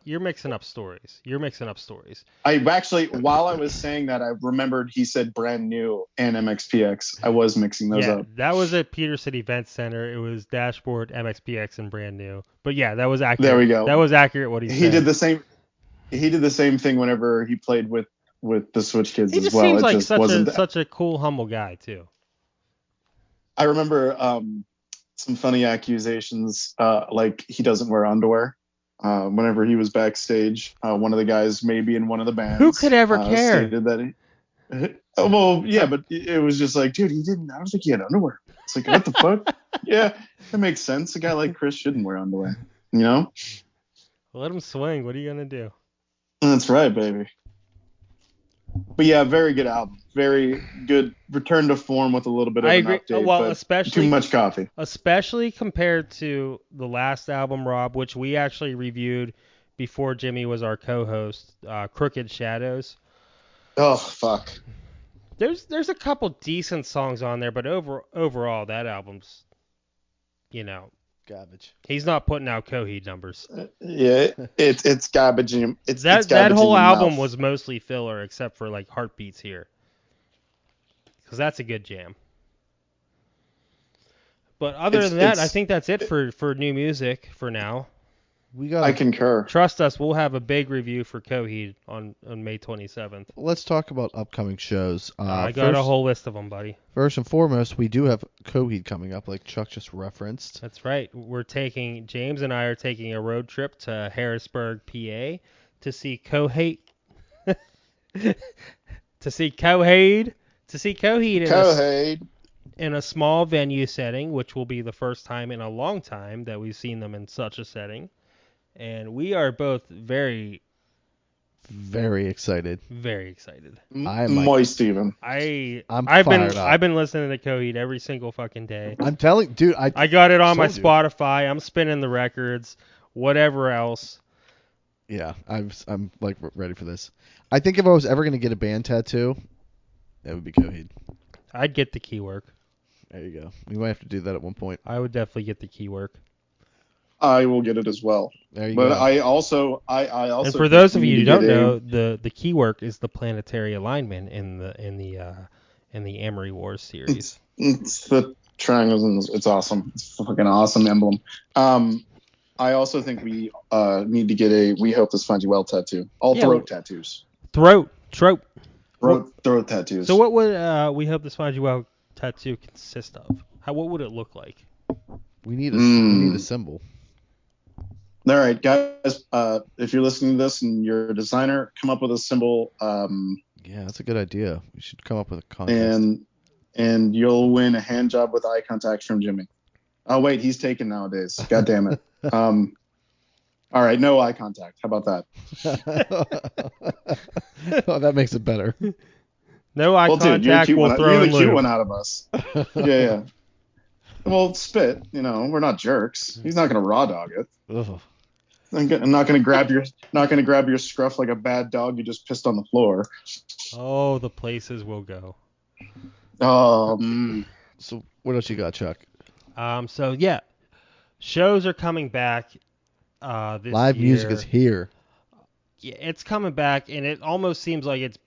stories. You're mixing up stories. I actually, while I was saying that, I remembered he said brand new and MXPX. I was mixing those Yeah, up. that was at Peterson Event Center. It was Dashboard, MXPX, and brand new. But yeah, that was accurate. There we go. That was accurate what he said. He did the same. He did the same thing whenever he played with the Switch Kids He as just well. seems It like just wasn't that. such a cool, humble guy too. I remember some funny accusations, like he doesn't wear underwear. Whenever he was backstage, one of the guys, maybe in one of the bands, Who could ever care? Stated that he. Well, yeah, but it was just like, dude, he didn't. I don't think he had underwear. It's like, what the fuck? Yeah, that makes sense. A guy like Chris shouldn't wear underwear. You know? Let him swing. What are you gonna do? That's right, baby. But yeah, very good album. Very good return to form with a little bit of I an agree. update. Well, but especially too much coffee. Especially compared to the last album, Rob, which we actually reviewed before Jimmy was our co-host, Crooked Shadows. Oh fuck. There's a couple decent songs on there, but overall that album's, Garbage. he's not putting out Coheed numbers. Yeah, it's garbage. It's That garbage whole in your album mouth. was mostly filler, except for like Heartbeats Here, because that's a good jam. But other than that, I think that's it for new music for now. I concur. Trust us, we'll have a big review for Coheed on May 27th. Let's talk about upcoming shows. I got a whole list of them, buddy. First and foremost, we do have Coheed coming up, like Chuck just referenced. That's right. James and I are taking a road trip to Harrisburg, PA, to see Coheed. In a small venue setting, which will be the first time in a long time that we've seen them in such a setting. And we are both very, very excited. very excited. I'm moist even. I've been listening to Coheed every single fucking day. I'm telling, dude, I got it on my told you. Spotify. I'm spinning the records, whatever else. Yeah, I'm like ready for this. I think if I was ever gonna get a band tattoo, that would be Coheed. I'd get the key work. There you go. We might have to do that at one point. I would definitely get the key work. I will get it as well. There you But go. I also. And for those of you who don't know, the key work is the planetary alignment in the Amory Wars series. It's the triangles, and it's awesome. It's a fucking awesome emblem. I also think we need to get a "We Hope This Finds You Well" tattoo. Throat tattoos. Throat tattoos. So what would "We Hope This Finds You Well" tattoo consist of? What would it look like? We need a symbol. All right, guys. If you're listening to this and you're a designer, come up with a symbol. Yeah, that's a good idea. We should come up with a contest. And you'll win a hand job with eye contact from Jimmy. Oh wait, he's taken nowadays. God damn it. All right, no eye contact. How about that? Oh, that makes it better. No eye contact. Dude, we'll throw you're in the cute lube. one out of us. Yeah. Well, spit. We're not jerks. He's not gonna raw dog it. Ugh. I'm not gonna grab your scruff like a bad dog you just pissed on the floor. Oh, the places we'll go. So what else you got, Chuck? So yeah, shows are coming back. This Live year. music is here. Yeah, it's coming back, and it almost seems like it's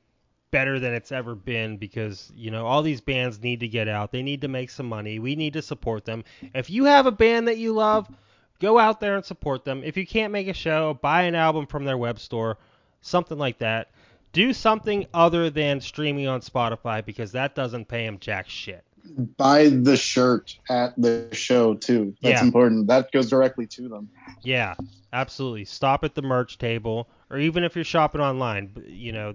better than it's ever been because all these bands need to get out. They need to make some money. We need to support them. If you have a band that you love, go out there and support them. If you can't make a show, buy an album from their web store, something like that. Do something other than streaming on Spotify because that doesn't pay them jack shit. Buy the shirt at the show too. That's important. That goes directly to them. Yeah, absolutely. Stop at the merch table, or even if you're shopping online,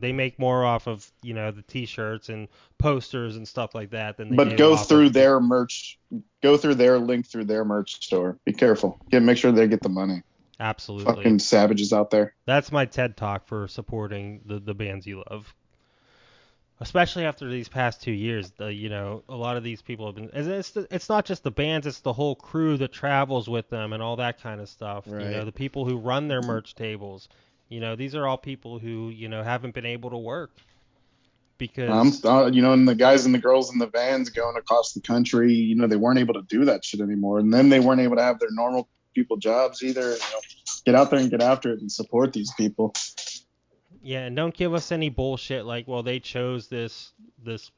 they make more off of, the t-shirts and posters and stuff like that than they do. But go off through of their merch. Go through their link through their merch store. Be careful. Make sure they get the money. Absolutely. Fucking savages out there. That's my TED Talk for supporting the bands you love. Especially after these past 2 years, a lot of these people have been. It's not just the bands; it's the whole crew that travels with them and all that kind of stuff. Right. The people who run their merch tables. These are all people who haven't been able to work because and the guys and the girls in the vans going across the country, they weren't able to do that shit anymore, and then they weren't able to have their normal people jobs either. Get out there and get after it and support these people. Yeah, and don't give us any bullshit like, well, they chose this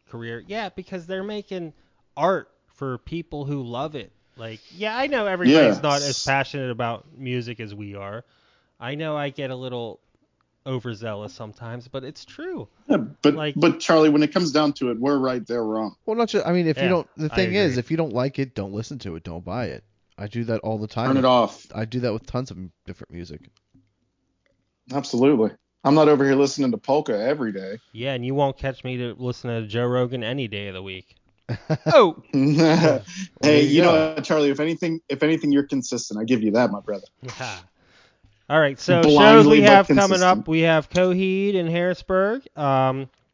career. Yeah, because they're making art for people who love it. Like, yeah, I know everybody's not as passionate about music as we are. I know I get a little overzealous sometimes, but it's true. Yeah, but Charlie, when it comes down to it, we're right, they're wrong. Well, not just. I mean, if you don't, the thing is, agree. if you don't like it, don't listen to it. Don't buy it. I do that all the time. Turn it off. I do that with tons of different music. Absolutely. I'm not over here listening to polka every day. Yeah, and you won't catch me to listen to Joe Rogan any day of the week. Oh. Hey, you know what, Charlie? If anything, you're consistent. I give you that, my brother. All right, so Blindly shows we but have consistent. coming up. We have Coheed in Harrisburg.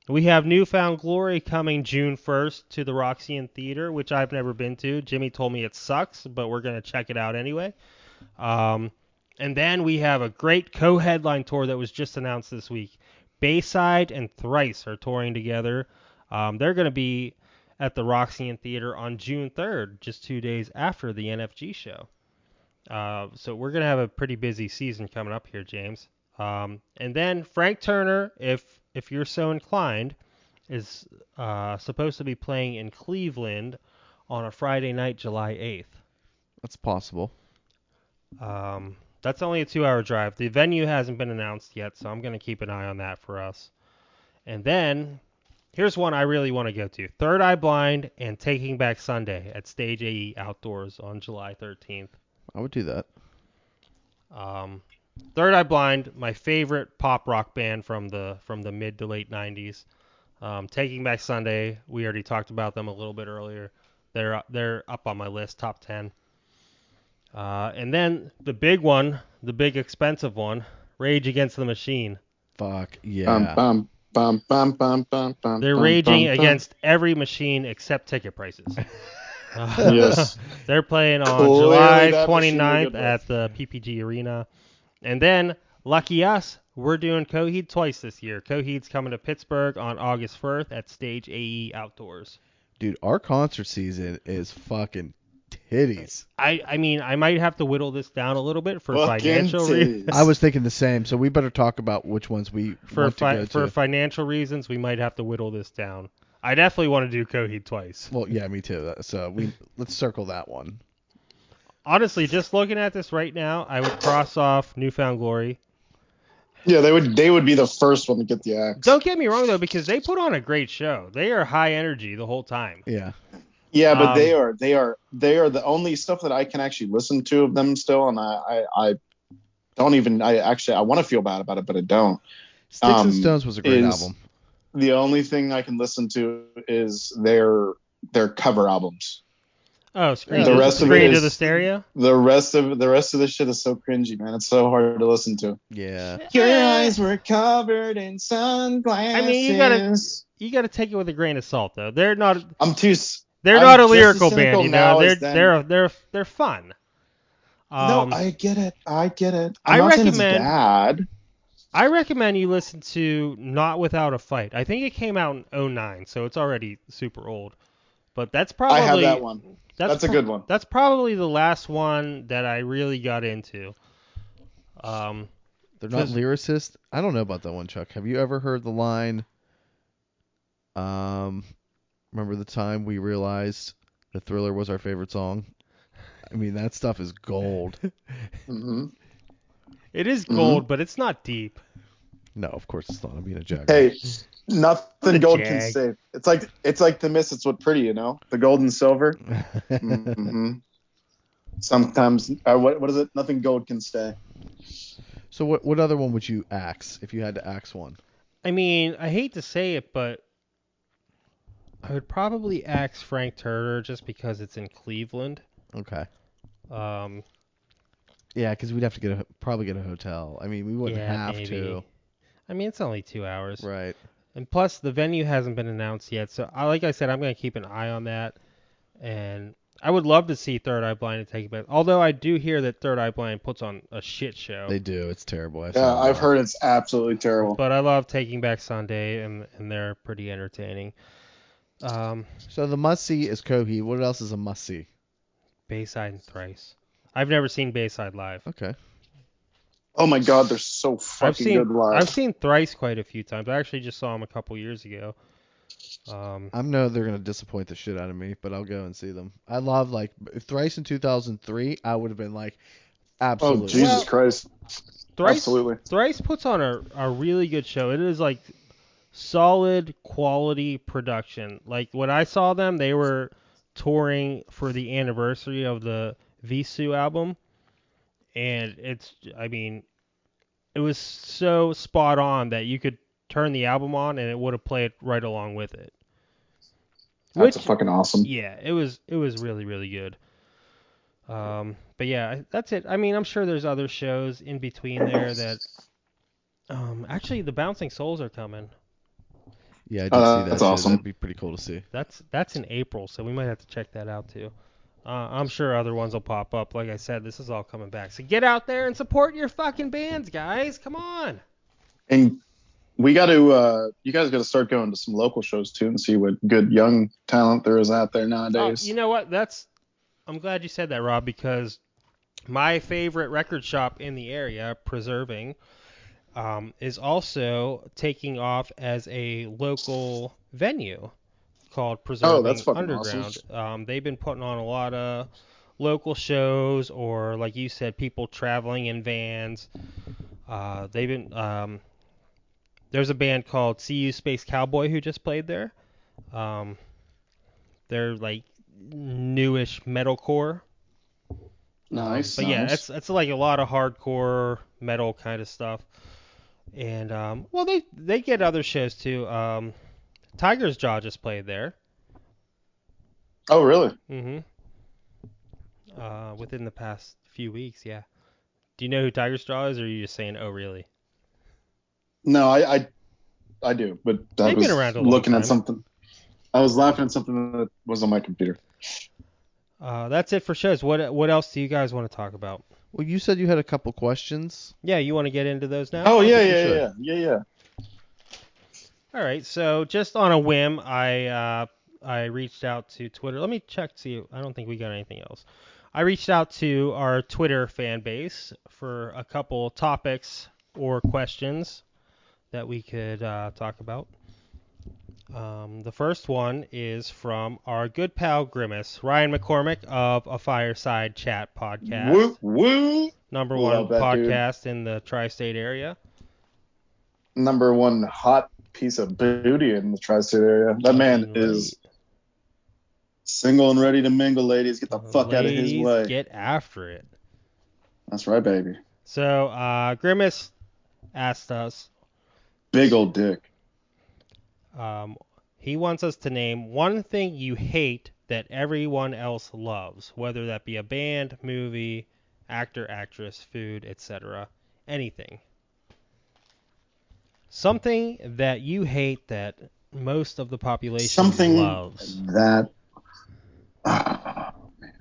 We have Newfound Glory coming June 1st to the Roxy Theater, which I've never been to. Jimmy told me it sucks, but we're going to check it out anyway. And then we have a great co-headline tour that was just announced this week. Bayside and Thrice are touring together. They're going to be at the Roxy Theater on June 3rd, just 2 days after the NFG show. So we're going to have a pretty busy season coming up here, James. And then Frank Turner, if you're so inclined, is supposed to be playing in Cleveland on a Friday night, July 8th. That's possible. That's only a 2-hour drive. The venue hasn't been announced yet, so I'm going to keep an eye on that for us. And then, here's one I really want to go to. Third Eye Blind and Taking Back Sunday at Stage AE Outdoors on July 13th. I would do that. Third Eye Blind, my favorite pop rock band from the mid to late 90s. Taking Back Sunday, we already talked about them a little bit earlier. They're up on my list, top 10. And then the big one, the big expensive one, Rage Against the Machine. Fuck yeah. They're raging against every machine except ticket prices. Yes. They're playing on Clearly July that machine 29th will get at the PPG Arena. And then, lucky us, we're doing Coheed twice this year. Coheed's coming to Pittsburgh on August 1st at Stage AE Outdoors. Dude, our concert season is fucking titties. I mean, I might have to whittle this down a little bit for Fucking financial reasons. titties. I was thinking the same, so we better talk about which ones we want to go to. For financial reasons, we might have to whittle this down. I definitely want to do Coheed twice. Well, yeah, me too. So let's circle that one. Honestly, just looking at this right now, I would cross off Newfound Glory. Yeah, they would be the first one to get the axe. Don't get me wrong though, because they put on a great show. They are high energy the whole time. Yeah. Yeah, but they are the only stuff that I can actually listen to of them still, and I don't even I want to feel bad about it, but I don't. Sticks and Stones was a great album. The only thing I can listen to is their cover albums. Oh, Screen The rest of it to is- the Stereo? The rest of this shit is so cringy, man. It's so hard to listen to. Yeah. Your eyes were covered in sunglasses. I mean, you gotta take it with a grain of salt though. They're not I'm not I'm a just lyrical as band, cynical you now know. as then. They're fun. No, I get it. I'm I not saying it's recommend- bad. I recommend you listen to Not Without a Fight. I think it came out in 2009, so it's already super old. But that's probably I have that one. That's a good one. That's probably the last one that I really got into. They're not 'cause- lyricists. I don't know about that one, Chuck. Have you ever heard the line, remember the time we realized the Thriller was our favorite song? I mean, that stuff is gold. hmm It is gold, but it's not deep. No, of course it's not. I'm being a jack. Hey, nothing gold can jag. save. It's like the mist. It's what pretty, you know, the gold and silver. hmm Sometimes, what is it? Nothing gold can stay. So what other one would you axe if you had to axe one? I mean, I hate to say it, but I would probably axe Frank Turner just because it's in Cleveland. Okay. Um, Yeah, because we'd have to probably get a hotel. I mean, we wouldn't have maybe. to. I mean, it's only 2 hours. Right. And plus, the venue hasn't been announced yet. So, like I said, I'm going to keep an eye on that. And I would love to see Third Eye Blind and Taking Back. Although I do hear that Third Eye Blind puts on a shit show. They do. It's terrible. I've heard it's absolutely terrible. But I love Taking Back Sunday, and they're pretty entertaining. So the must-see is Coheed. What else is a must-see? Bayside and Thrice. I've never seen Bayside live. Okay. Oh my God, they're so fucking good live. I've seen Thrice quite a few times. I actually just saw them a couple years ago. I know they're gonna disappoint the shit out of me, but I'll go and see them. I love Thrice in 2003. I would have been like, absolutely. Oh Jesus Christ! Absolutely. Thrice puts on a really good show. It is like solid quality production. Like when I saw them, they were touring for the anniversary of the Visu album, and it was so spot on that you could turn the album on and it would have played right along with it. That's fucking awesome. Yeah, it was really, really good. But yeah, that's it. I mean, I'm sure there's other shows in between there that actually the Bouncing Souls are coming. Yeah, I did see that. That's awesome. That'd be pretty cool to see. That's in April, so we might have to check that out too. I'm sure other ones will pop up. Like I said, this is all coming back. So get out there and support your fucking bands, guys. Come on. And we got to, you guys got to start going to some local shows too and see what good young talent there is out there nowadays. You know what? I'm glad you said that, Rob, because my favorite record shop in the area, Preserving, is also taking off as a local venue called Preserving that's fucking Underground. awesome. They've been putting on a lot of local shows, or like you said, people traveling in vans. They've been there's a band called CU Space Cowboy who just played there. They're like newish metalcore. Nice. But yeah, it's like a lot of hardcore metal kind of stuff. And well, they get other shows too. Tiger's Jaw just played there. Oh really? Mm-hmm. Within the past few weeks, yeah. Do you know who Tiger's Jaw is, or are you just saying, oh really? No, I do, but I They've was been around a long looking time. at something. I was laughing at something that was on my computer. That's it for shows. What else do you guys want to talk about? Well, you said you had a couple questions. Yeah, you want to get into those now? Oh think we yeah. All right. So just on a whim, I reached out to Twitter. Let me check to see. I don't think we got anything else. I reached out to our Twitter fan base for a couple topics or questions that we could talk about. The first one is from our good pal Grimace, Ryan McCormick of a Fireside Chat podcast. Woo woo. Number Love one that podcast in the tri-state area. Number one hot piece of booty in the tri-state area. That man is single and ready to mingle, ladies. Get the fuck out of his way. Get after it. That's right, baby. So Grimace asked us. Big old dick. He wants us to name one thing you hate that everyone else loves, whether that be a band, movie, actor, actress, food, etc. Anything. Something that you hate that most of the population loves. That.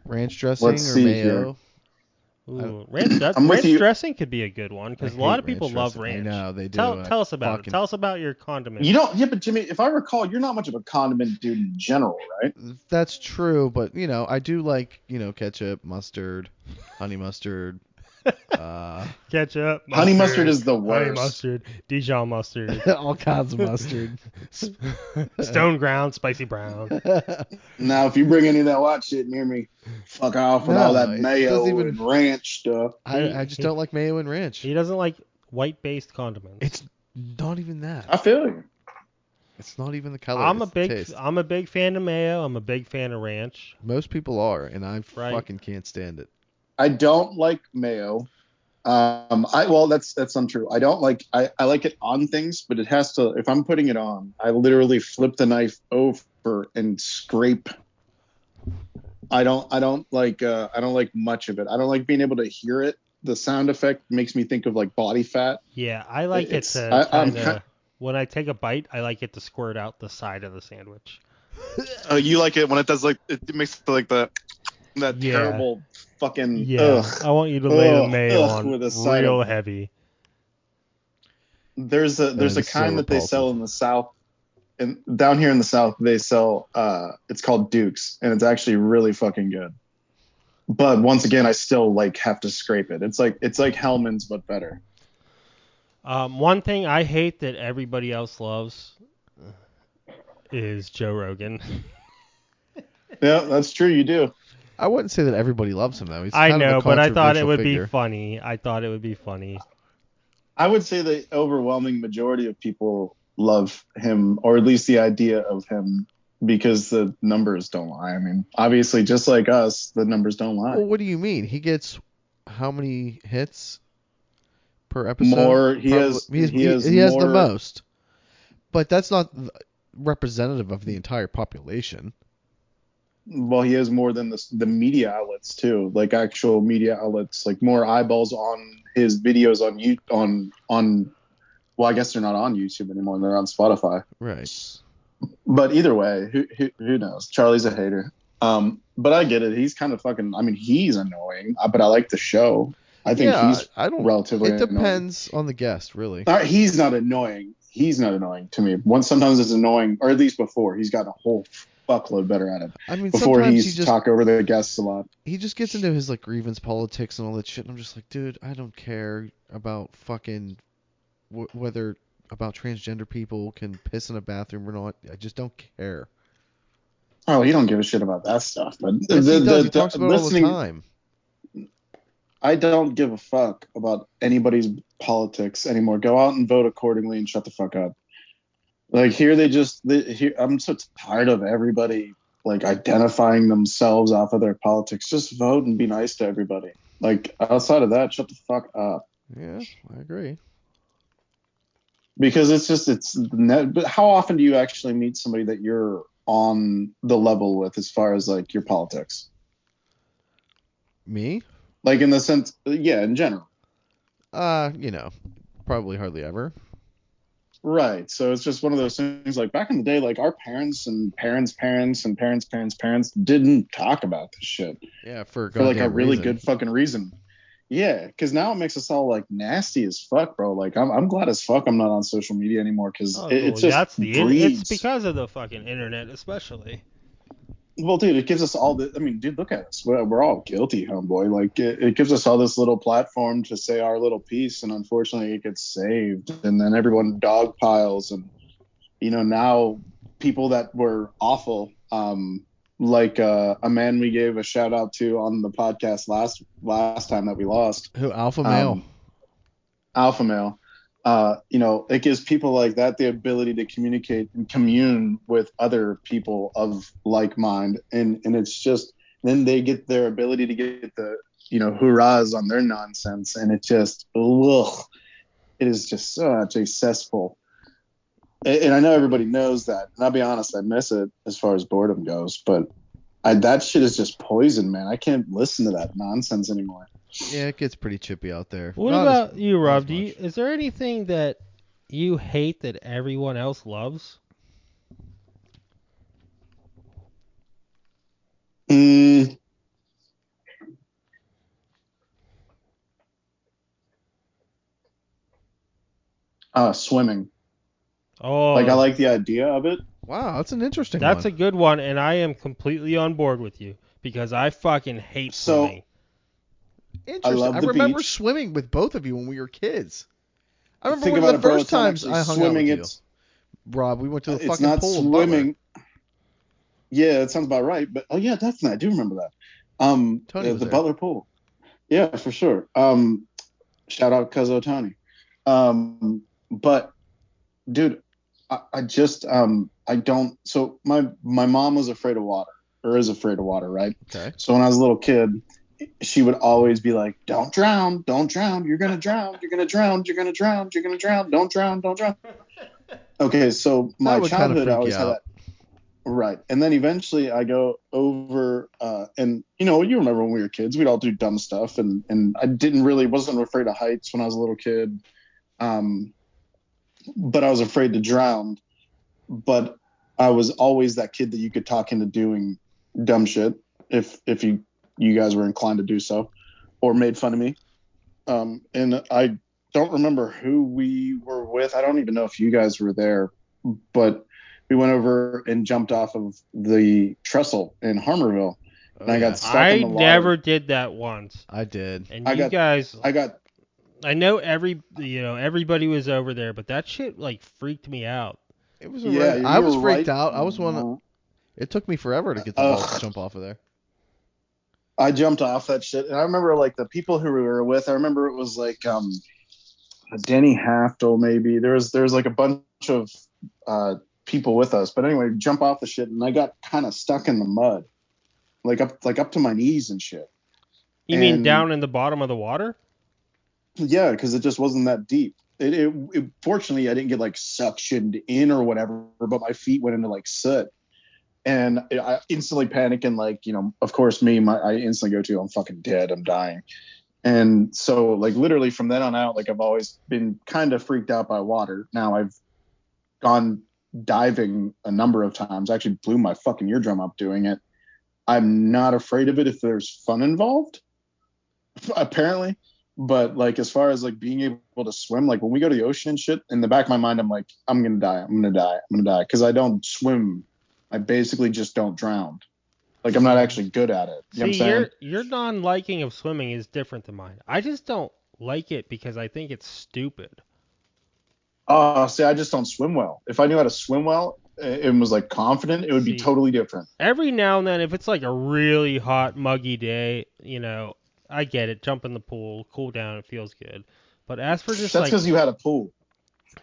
Ranch dressing Let's or see mayo? here. Ooh, ranch you. dressing could be a good one because a lot of people love ranch. I know, they do. Tell us about it. Tell us about your condiments. You don't. Yeah, but Jimmy, if I recall, you're not much of a condiment dude in general, right? That's true, but I do like ketchup, mustard, honey mustard. Ketchup, mustard, Honey mustard is the honey worst. mustard, Dijon mustard, all kinds of mustard. stone ground, spicy brown. Now, if you bring any of that white shit near me, fuck off with all that it mayo doesn't even- and ranch stuff. I just don't like mayo and ranch. He doesn't like white-based condiments. It's not even that. I feel you. It's not even the color. I'm it's a the big taste. I'm a big fan of mayo. I'm a big fan of ranch. Most people are, and I Right. fucking can't stand it. I don't like mayo. That's untrue. I don't like. I like it on things, but it has to. If I'm putting it on, I literally flip the knife over and scrape. I don't like much of it. I don't like being able to hear it. The sound effect makes me think of like body fat. Yeah, I like it It's- to I'm kinda, when I take a bite, I like it to squirt out the side of the sandwich. You like it when it does like it makes like the. that Yeah. terrible fucking Yeah, I want you to lay the mayo on with a side real of, heavy. There's a is so kind that they repulsive. sell in the South, and down here in the South they sell it's called Duke's, and it's actually really fucking good. But once again, I still like have to scrape it. It's like Hellman's but better. One thing I hate that everybody else loves is Joe Rogan. Yeah, that's true. You do. I wouldn't say that everybody loves him though. He's I kind of know, a but I thought it controversial would figure. be funny. I thought it would be funny. I would say the overwhelming majority of people love him, or at least the idea of him, because the numbers don't lie. I mean, obviously, just like us, the numbers don't lie. Well, what do you mean? He gets how many hits per episode? More. He has the more. most, but that's not representative of the entire population. Well, he has more than the media outlets too, like actual media outlets, like more eyeballs on his videos on. Well, I guess they're not on YouTube anymore; they're on Spotify. Right. But either way, who knows? Charlie's a hater. But I get it. He's kind of fucking. I mean, he's annoying, but I like the show. I think he's relatively. It depends on the guest, really. He's not annoying. He's not annoying to me. Sometimes it's annoying, or at least before he's gotten a whole fuckload better at it. I mean, before he sometimes used to talk over the guests a lot. He just gets into his like grievance politics and all that shit. And I'm just like, dude, I don't care about fucking whether about transgender people can piss in a bathroom or not. I just don't care. Oh, he don't give a shit about that stuff. But Yes, he does. He talks about it all the time. I don't give a fuck about anybody's politics anymore. Go out and vote accordingly and shut the fuck up. Like here, I'm so tired of everybody like identifying themselves off of their politics. Just vote and be nice to everybody. Like outside of that, shut the fuck up. Yeah, I agree. Because but how often do you actually meet somebody that you're on the level with as far as like your politics? Me? Like in the sense, yeah, in general. Probably hardly ever. Right. So it's just one of those things like back in the day, like our parents and parents' parents and parents' parents didn't talk about this shit. Yeah, for like a really good fucking reason. Yeah, because now it makes us all like nasty as fuck, bro. Like I'm glad as fuck I'm not on social media anymore because it's just it's because of the fucking internet, especially. Well, dude, it gives us all the. I mean, dude, look at us. We're all guilty, homeboy. Like it gives us all this little platform to say our little piece, and unfortunately, it gets saved, and then everyone dogpiles, and now people that were awful, like a man we gave a shout out to on the podcast last time that we lost. Who? Alpha Male. Alpha Male. It gives people like that the ability to communicate and commune with other people of like mind. And it's just, then they get their ability to get the, hurrahs on their nonsense. And it just, it is just such a cesspool. And I know everybody knows that. And I'll be honest, I miss it as far as boredom goes. But that shit is just poison, man. I can't listen to that nonsense anymore. Yeah, it gets pretty chippy out there. What about you, Rob? Is there anything that you hate that everyone else loves? Swimming. Oh, like I like the idea of it. Wow, that's an interesting That's one. a good one, and I am completely on board with you because I fucking hate swimming. Interesting. I remember beach. swimming with both of you when we were kids. I remember Think one about of the it, bro. first times I hung out with you. Rob, we went to the fucking not pool. Swimming. Yeah, that sounds about right. But oh yeah, definitely, I do remember that. Tony was the there. Butler pool. Yeah, for sure. Shout out Cuzzo Tony. But dude, I just I don't. So my mom was afraid of water, or is afraid of water, right? Okay. So when I was a little kid, she would always be like, "Don't drown, don't drown. You're gonna drown. You're gonna drown. You're gonna drown. You're gonna drown. Don't drown, don't drown." Okay, so my childhood, I always had that. Right, and then eventually I go over, and you remember when we were kids, we'd all do dumb stuff, and I wasn't afraid of heights when I was a little kid, but I was afraid to drown. But I was always that kid that you could talk into doing dumb shit if you you guys were inclined to do so or made fun of me. And I don't remember who we were with. I don't even know if you guys were there, but we went over and jumped off of the trestle in Harmerville. And I got stuck in the water. I never did that once. I did. And you guys, I got. I know everybody was over there, but that shit like freaked me out. It was Yeah, I was you were freaked right. out. I was one. It took me forever to get the ball to jump off of there. I jumped off that shit, and I remember like the people who we were with. I remember it was like Denny Haftel, maybe. There's like a bunch of people with us, but anyway, jump off the shit, and I got kind of stuck in the mud, like up to my knees and shit. You mean down in the bottom of the water? Yeah, because it just wasn't that deep. It fortunately I didn't get like suctioned in or whatever, but my feet went into like soot. And I instantly panic and like, of course I instantly go to, I'm fucking dead. I'm dying. And so like literally from then on out, like I've always been kind of freaked out by water. Now I've gone diving a number of times. I actually blew my fucking eardrum up doing it. I'm not afraid of it if there's fun involved, apparently. But like as far as like being able to swim, like when we go to the ocean and shit, in the back of my mind, I'm like, I'm gonna die. Because I don't swim. I basically just don't drown. Like I'm not actually good at it. You know what I'm saying? Your non-liking of swimming is different than mine. I just don't like it because I think it's stupid. See, I just don't swim well. If I knew how to swim well and was like confident, it would be totally different. Every now and then, if it's like a really hot, muggy day, I get it. Jump in the pool, cool down, it feels good. But as for just that's because you had a pool.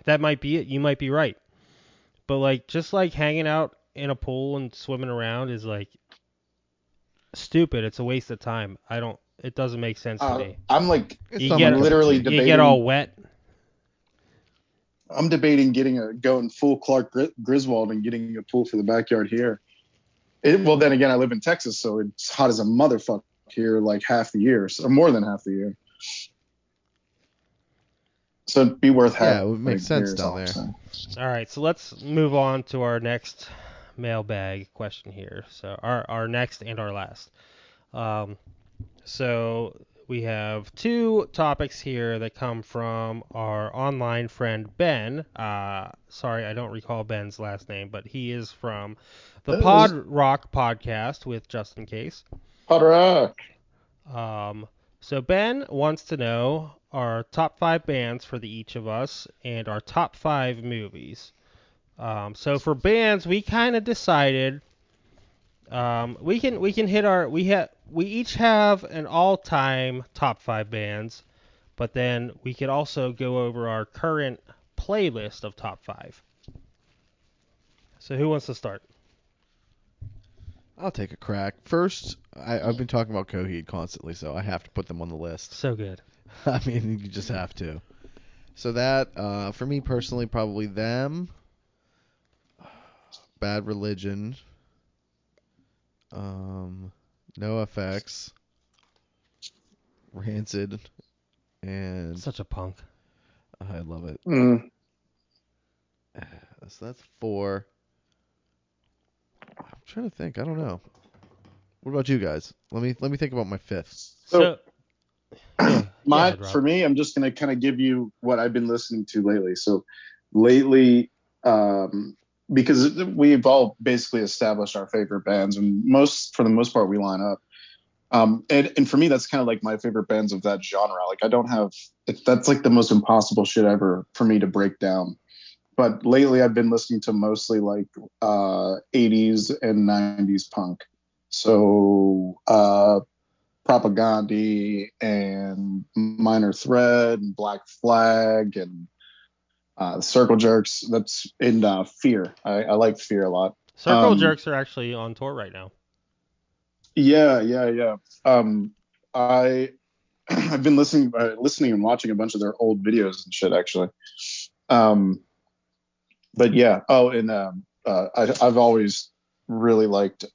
That might be it. You might be right. But like just like hanging out in a pool and swimming around is like stupid. It's a waste of time. It doesn't make sense to me. I'm like, you get all wet. I'm debating going full Clark Griswold and getting a pool for the backyard here. Well, then again, I live in Texas, so it's hot as a motherfucker here like half the year, or more than half the year. So it'd be worth having. Yeah, it would make sense down there. All right, so let's move on to our next mailbag question here. So our next and our last. So we have two topics here that come from our online friend Ben. Sorry, I don't recall Ben's last name, but he is from the Pod Rock podcast with Justin Case. Pod Rock. So Ben wants to know our top 5 bands for the each of us and our top 5 movies. So for bands, we kind of decided we can hit we each have an all-time top 5 bands, but then we could also go over our current playlist of top 5. So who wants to start? I'll take a crack. First, I've been talking about Coheed constantly, so I have to put them on the list. So good. I mean, you just have to. So that, for me personally, probably them, Bad Religion, NoFX, Rancid, and... Such a punk. I love it. Mm. So that's 4. I'm trying to think. I don't know. What about you guys? Let me think about my 5th. So for me, I'm just gonna kind of give you what I've been listening to lately. So lately, because we've all basically established our favorite bands, and for the most part, we line up. And for me, that's kind of like my favorite bands of that genre. Like I don't have that's like the most impossible shit ever for me to break down. But lately, I've been listening to mostly like 80s and 90s punk. So Propaganda and Minor Threat and Black Flag and Circle Jerks. That's in Fear. I like Fear a lot. Circle Jerks are actually on tour right now. Yeah. I've been listening and watching a bunch of their old videos and shit actually. But yeah. Oh, and I've always really liked.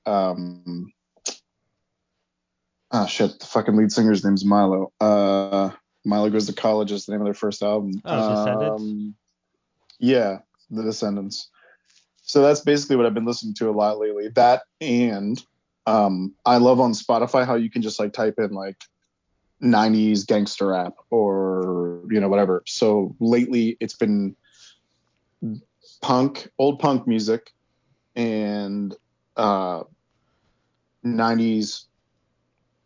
The fucking lead singer's name's Milo. Milo Goes to College is the name of their first album. Descendants. Yeah, The Descendants. So that's basically what I've been listening to a lot lately. That and I love on Spotify how you can just like type in like 90s gangster rap or whatever. So lately it's been old punk music, and 90s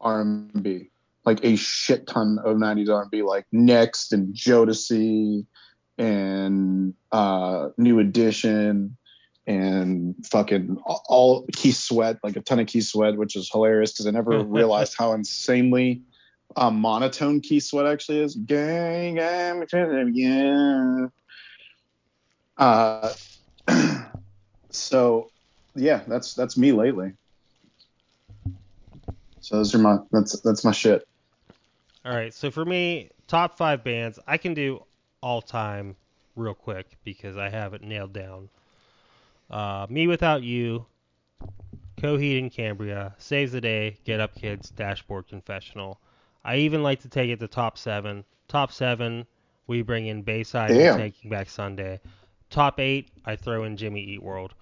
R&B, like a shit ton of 90s R&B, like Next and Jodeci and New Edition and fucking all Keith Sweat, like a ton of Keith Sweat, which is hilarious because I never realized how insanely monotone Keith Sweat actually is. Gang, yeah. So yeah, that's me lately. So those are that's my shit. All right, so for me, top 5 bands, I can do all time real quick because I have it nailed down. Me Without You, Coheed and Cambria, Saves the Day, Get Up Kids, Dashboard Confessional. I even like to take it to top 7. Top 7, we bring in Bayside and Taking Back Sunday. Top 8, I throw in Jimmy Eat World.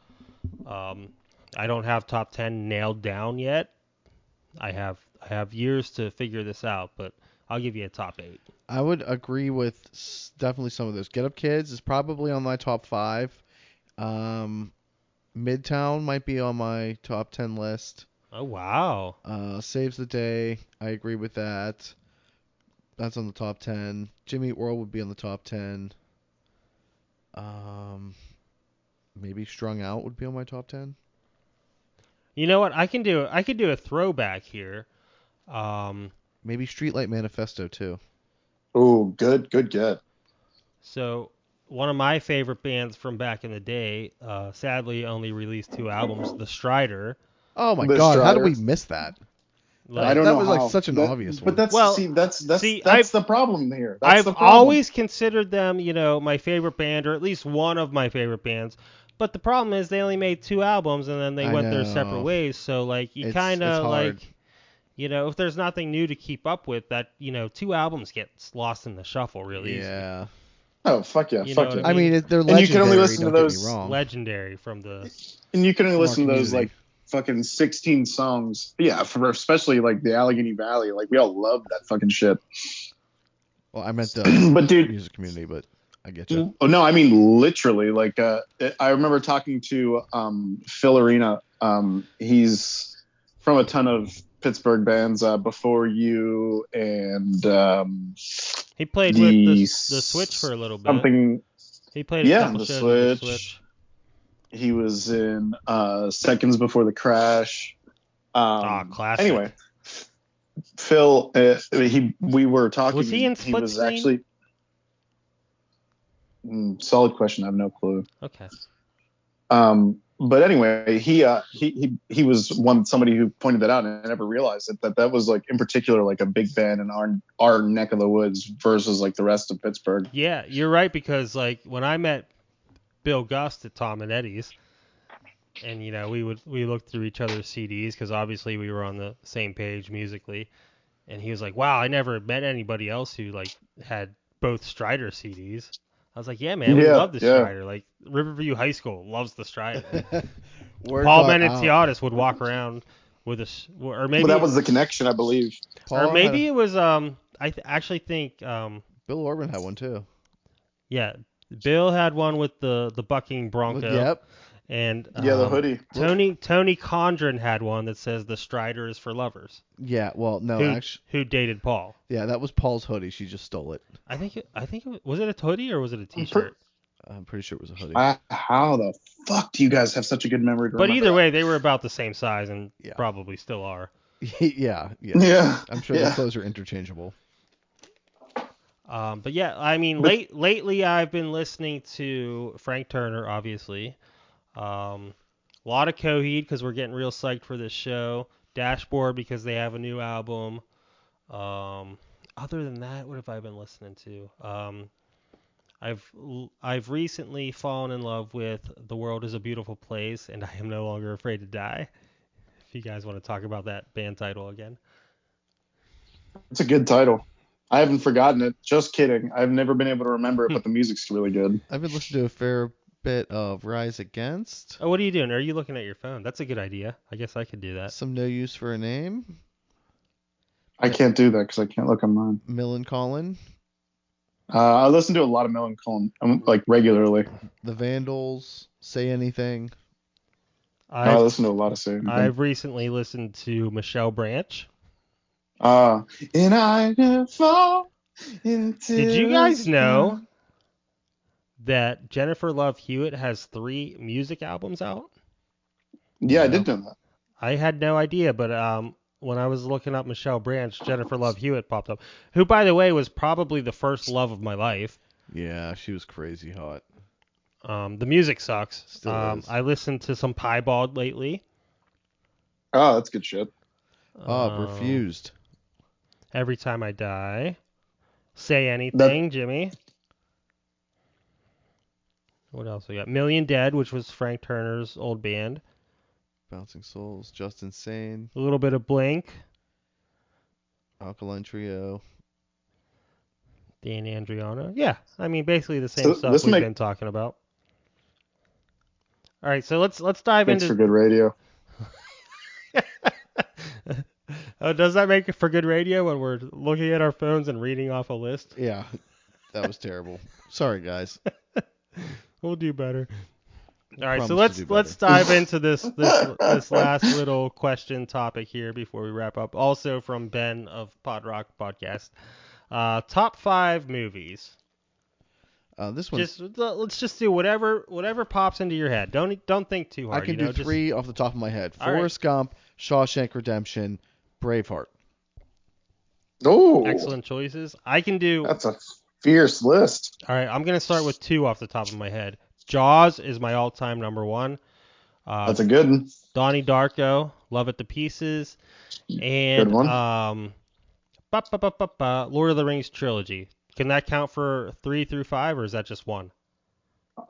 I don't have top 10 nailed down yet. I have years to figure this out, but I'll give you a top 8. I would agree with definitely some of those. Get Up Kids is probably on my top 5. Midtown might be on my top 10 list. Oh, wow. Saves the Day. I agree with that. That's on the top 10. Jimmy Eat World would be on the top 10. Maybe Strung Out would be on my top 10. You know what? I can do a throwback here. Maybe Streetlight Manifesto too. Oh, good. So one of my favorite bands from back in the day, sadly only released 2 albums, The Strider. Oh my God! How did we miss that? I don't that know was how. like such an obvious one. But that's the problem here. I've always considered them, my favorite band, or at least one of my favorite bands. But the problem is they only made 2 albums and then they went their separate ways. So like you kind of like, if there's nothing new to keep up with, that 2 albums gets lost in the shuffle really easy. Yeah. Oh fuck yeah, fuck yeah. I mean, they're legendary. And you can only listen to those. Legendary from the. And you can only listen to those like fucking 16 songs. Yeah, for especially like the Allegheny Valley. Like we all love that fucking shit. Well, I meant the but dude, music community, but I get you. Oh no, I mean literally. Like I remember talking to Phil Arena. He's from a ton of Pittsburgh bands before you, and he played with the Switch for a little bit. He played a couple shows with the Switch. He was in Seconds Before the Crash. Classic. Anyway, Phil, we were talking. Was he in Split He was actually. Solid question. I have no clue. Okay. But anyway, he was somebody who pointed that out, and I never realized that was like in particular like a big band in our neck of the woods versus like the rest of Pittsburgh. Yeah, you're right, because like when I met Bill Gust at Tom and Eddie's, and we looked through each other's CDs because obviously we were on the same page musically, and he was like, "Wow, I never met anybody else who like had both Strider CDs." I was like, "Yeah, man, we love the Strider. Like Riverview High School loves the Strider." Paul Menentiadis would walk around with or maybe that was the connection, I believe. Or maybe it was I actually think Bill Orban had one too. Yeah, Bill had one with the bucking bronco. Yep. And the hoodie. Tony Condren had one that says the Strider is for lovers. Yeah, well, no, actually, who dated Paul? Yeah, that was Paul's hoodie. She just stole it. I think was it a hoodie or was it a T-shirt? I'm pretty sure it was a hoodie. How the fuck do you guys have such a good memory? But either way, they were about the same size and probably still are. Yeah. I'm sure the clothes are interchangeable. But yeah, I mean, lately I've been listening to Frank Turner, obviously. A lot of Coheed because we're getting real psyched for this show. Dashboard because they have a new album. Other than that, what have I been listening to? I've recently fallen in love with The World Is a Beautiful Place and I Am No Longer Afraid to Die. If you guys want to talk about that band title again. It's a good title. I haven't forgotten it. Just kidding. I've never been able to remember it, but the music's really good. I've been listening to a fair bit of Rise Against. Oh, what are you doing? Are you looking at your phone? That's a good idea. I guess I could do that. Some No Use for a Name. I can't do that because I can't look on mine. Millencolin. I listen to a lot of Millencolin, like regularly. The Vandals. Say Anything. I listen to a lot of Say Anything. I've recently listened to Michelle Branch. And I never fall into. Did you guys know that Jennifer Love Hewitt has 3 music albums out? Yeah, I did know that. I had no idea, but when I was looking up Michelle Branch, Jennifer Love Hewitt popped up, who, by the way, was probably the first love of my life. Yeah, she was crazy hot. The music sucks. Still is. I listened to some Piebald lately. Oh, that's good shit. Refused. Every Time I Die. Say Anything, Jimmy. What else we got? Million Dead, which was Frank Turner's old band. Bouncing Souls. Just Insane. A little bit of Blink. Alkaline Trio. Dan Andriano. Yeah, I mean basically the same stuff we've been talking about. All right, so let's dive Thanks into. for good radio. Oh, does that make it for good radio when we're looking at our phones and reading off a list? Yeah, that was terrible. Sorry, guys. We'll do better. All right, so Promise to do let's dive into this last little question topic here before we wrap up. Also from Ben of Pod Rock Podcast. Top 5 movies. This one. Let's just do whatever pops into your head. Don't think too hard. I can do 3 off the top of my head. Forrest Gump, Shawshank Redemption, Braveheart. Oh, Excellent choices. I can do. That's a fierce list. All right, I'm gonna start with 2 off the top of my head. Jaws is my all-time number 1. That's a good one. Donnie Darko, Love It to Pieces, and Good one. Lord of the Rings trilogy. Can that count for 3 through 5, or is that just 1?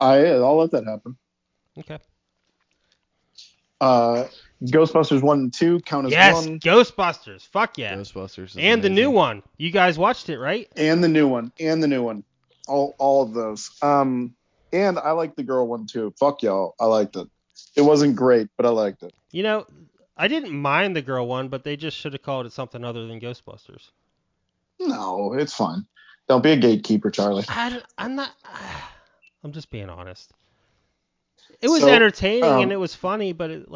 I'll let that happen. Okay. Ghostbusters 1 and 2 count as Yes, 1. Ghostbusters. Fuck yeah. Ghostbusters. Is And the amazing. new one. You guys watched it, right? And the new one. All of those. And I like the girl one too. Fuck y'all. I liked it. It wasn't great, but I liked it. You know, I didn't mind the girl one, but they just should have called it something other than Ghostbusters. No, it's fine. Don't be a gatekeeper, Charlie. I'm not. I'm just being honest. It was entertaining and it was funny, but it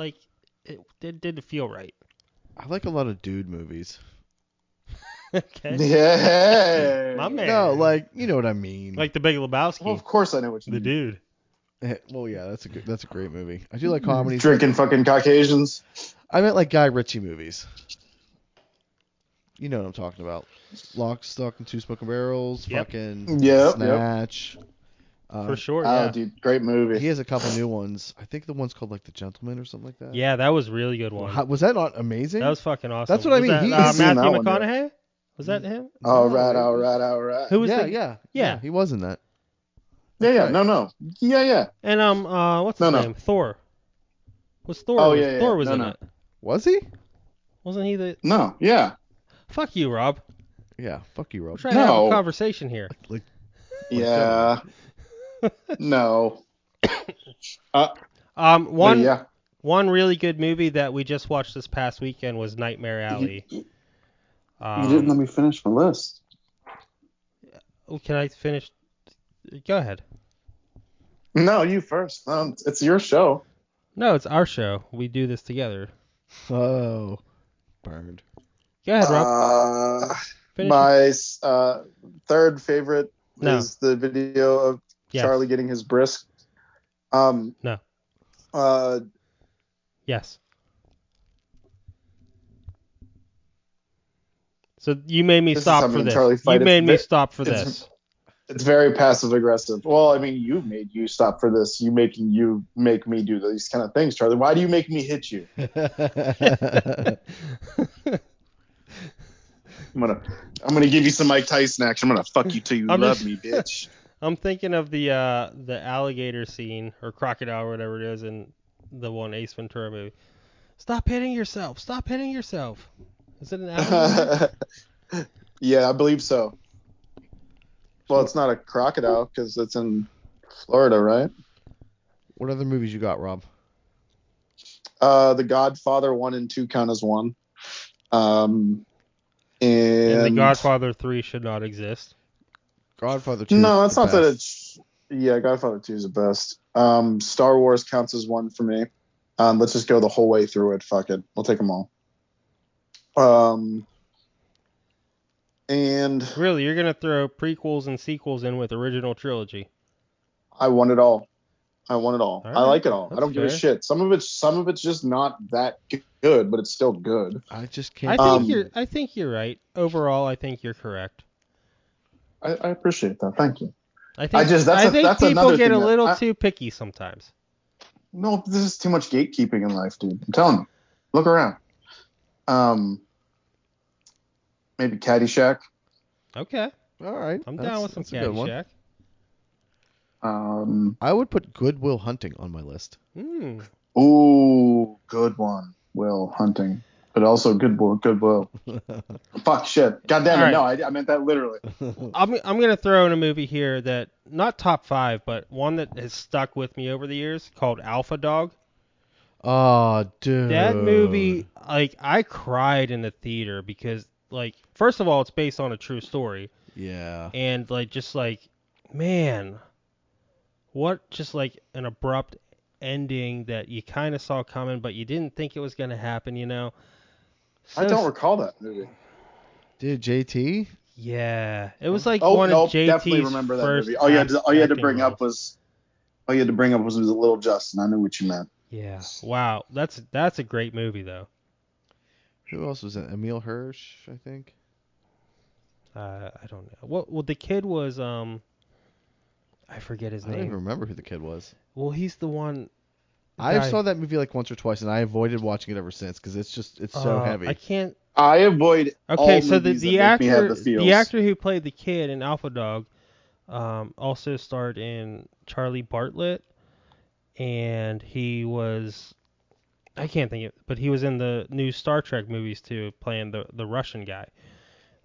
didn't feel right. I like a lot of dude movies. Okay. Yeah. My man. No, like you know what I mean. Like The Big Lebowski. Well, of course I know what you The mean. dude. Well, yeah, that's a great movie. I do like comedies. Drinking fucking Caucasians. I meant like Guy Ritchie movies. You know what I'm talking about. Lock, Stock, and Two Smoking Barrels. Yep. Fucking Yep. Snatch. For sure, Oh, yeah. dude, great movie. He has a couple new ones. I think the one's called like The Gentleman or something like that. Yeah, that was a really good one. Was that not amazing? That was fucking awesome. That's what I Was mean. That, He's in Matthew that one, McConaughey? Was that him? All right. Who was yeah. He was in that. Yeah. No. Yeah. And what's his name? Thor. Was Thor? Oh, yeah. Thor was in No. it. Was he? Wasn't he the? No. Yeah. Fuck you, Rob. Yeah. Fuck you, We're Rob. trying to have a No. conversation here. Yeah. No. One Yeah. one really good movie that we just watched this past weekend was Nightmare Alley. You didn't let me finish my list. Can I finish? Go ahead. No, you first. It's your show. No, it's our show. We do this together. Oh, burned. Go ahead, Rob. Finish My third favorite No. is the video of Yes. Charlie getting his brisk. No. Yes. So you made me This is stop something for this. Charlie You fight. made It's me ve- stop for it's- this. It's very passive aggressive. Well, I mean, you made you stop for this. You make me do these kind of things, Charlie. Why do you make me hit you? I'm gonna give you some Mike Tyson action. I'm gonna fuck you till you I'm love just- me, bitch. I'm thinking of the alligator scene or crocodile or whatever it is in the one Ace Ventura movie. Stop hitting yourself. Stop hitting yourself. Is it an alligator? Yeah, I believe so. Well, it's not a crocodile because it's in Florida, right? What other movies you got, Rob? The Godfather 1 and 2 count as one. And The Godfather 3 should not exist. Godfather 2. No, it's not best. that it's. Yeah, Godfather 2 is the best. Star Wars counts as one for me. Let's just go the whole way through it. Fuck it. We'll take them all. And Really, you're gonna throw prequels and sequels in with original trilogy? I want it all. I All I right, like it all. I that's don't give a fair. shit. Some of it's just not that good, but it's still good. I just can't. I think you're right. Overall, I think you're correct. I appreciate that. Thank you. I I think just- that's I a- think that's people another get a thing that little I- too picky sometimes. No, this is too much gatekeeping in life, dude. I'm telling you. Look around. Maybe Caddyshack. Okay, All right. I'm down with some that's a good one. Caddyshack. I would put Good Will Hunting on my list. Ooh, good one. Will Hunting. But also good will. Fuck shit. God damn it. All No, I meant that literally. I'm gonna throw in a movie here that not top 5, but one that has stuck with me over the years called Alpha Dog. Oh, dude. That movie, like, I cried in the theater because, like, first of all, it's based on a true story, Yeah. and like, just like, man, what just like an abrupt ending that you kind of saw coming, but you didn't think it was gonna happen, you know? I don't recall that movie. Dude, JT? Yeah, it was like Oh, one no, of JT's definitely remember that first. movie. All you had to acting bring up roles. was Little Justin. I knew what you meant. Yeah. Wow. That's a great movie though. Who else was in? Emil Hirsch, I think. I don't know. Well, the kid was I forget his I don't name. even remember who the kid was. Well, he's the one. I guy- saw that movie like once or twice, and I avoided watching it ever since because it's so heavy. I can't. I avoid Okay, all so movies the that make me have actor the feels. the actor who played the kid in Alpha Dog also starred in Charlie Bartlett, and he was I can't think of, but he was in the new Star Trek movies too, playing the Russian guy.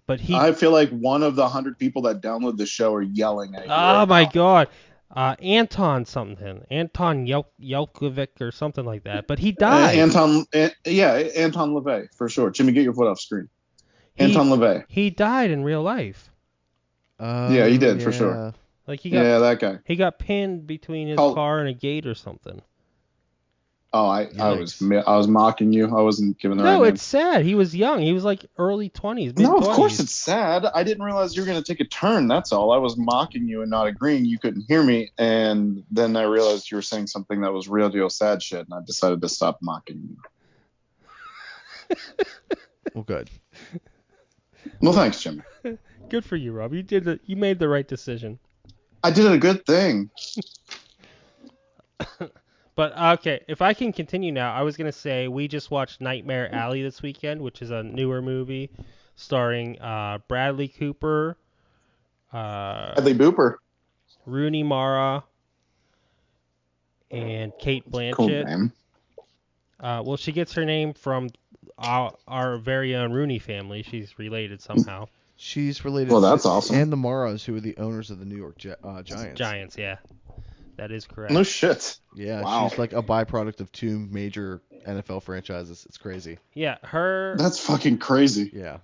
But I feel like one of the 100 people that download the show are yelling at you. oh right my now. God, Anton Yelkovic or something like that. But he died. Anton LaVey for sure. Jimmy, get your foot off screen. Anton LaVey. He died in real life. Yeah, he did, for sure. Like he got Yeah, that guy. he got pinned between his Oh. car and a gate or something. Oh, I was mocking you. I wasn't giving the right No, name. it's sad. He was young. He was like early 20s, mid 20s. No, of course it's sad. I didn't realize you were going to take a turn. That's all. I was mocking you and not agreeing. You couldn't hear me, and then I realized you were saying something that was real deal sad shit, and I decided to stop mocking you. Well, good. Well, thanks, Jimmy. Good for you, Rob. You made the right decision. I did a good thing. But okay, if I can continue now, I was gonna say we just watched Nightmare Alley this weekend, which is a newer movie starring Bradley Cooper, Bradley Booper. Rooney Mara, and Kate Cool Blanchett. name. Well, she gets her name from our very own Rooney family. She's related somehow. She's related Well, that's to awesome. and the Maras, who are the owners of the New York Giants. Giants, yeah. That is correct. No shit. Yeah, Wow. she's like a byproduct of two major NFL franchises. It's crazy. Yeah, her That's fucking crazy. Yeah.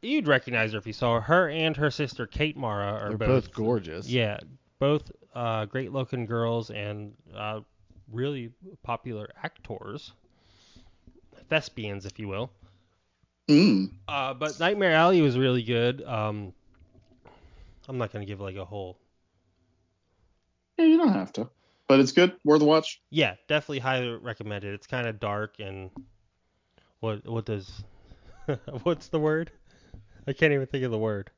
You'd recognize her if you saw her. Her and her sister Kate Mara are They're both gorgeous. Yeah, both great looking girls and really popular actors. Thespians, if you will. Mm. But Nightmare Alley was really good. I'm not going to give like a whole... Yeah, you don't have to. But it's good. Worth a watch. Yeah, definitely highly recommended. It's kind of dark and... What does... What's the word? I can't even think of the word.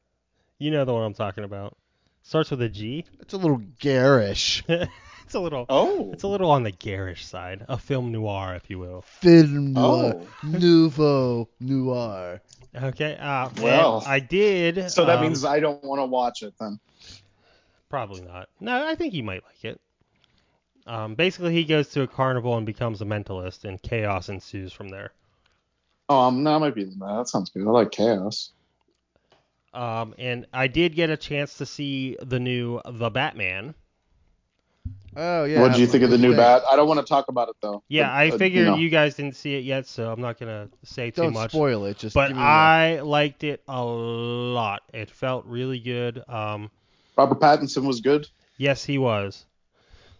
You know the one I'm talking about. Starts with a G. It's a little garish. It's a little on the garish side. A film noir, if you will. Film noir. Oh. Nouveau noir. Okay. Well, I did. So that means I don't want to watch it then. Probably not. No, I think you might like it. Basically, he goes to a carnival and becomes a mentalist, and chaos ensues from there. Oh, no, I might be. That sounds good. I like chaos. And I did get a chance to see the new The Batman. Oh yeah. What did you think of the new Day. bat? I don't want to talk about it though. Yeah, But, I figured you know. you guys didn't see it yet, so I'm not gonna say too Don't much. spoil it. Just But give me I liked it a lot. It felt really good. Robert Pattinson was good. Yes, he was.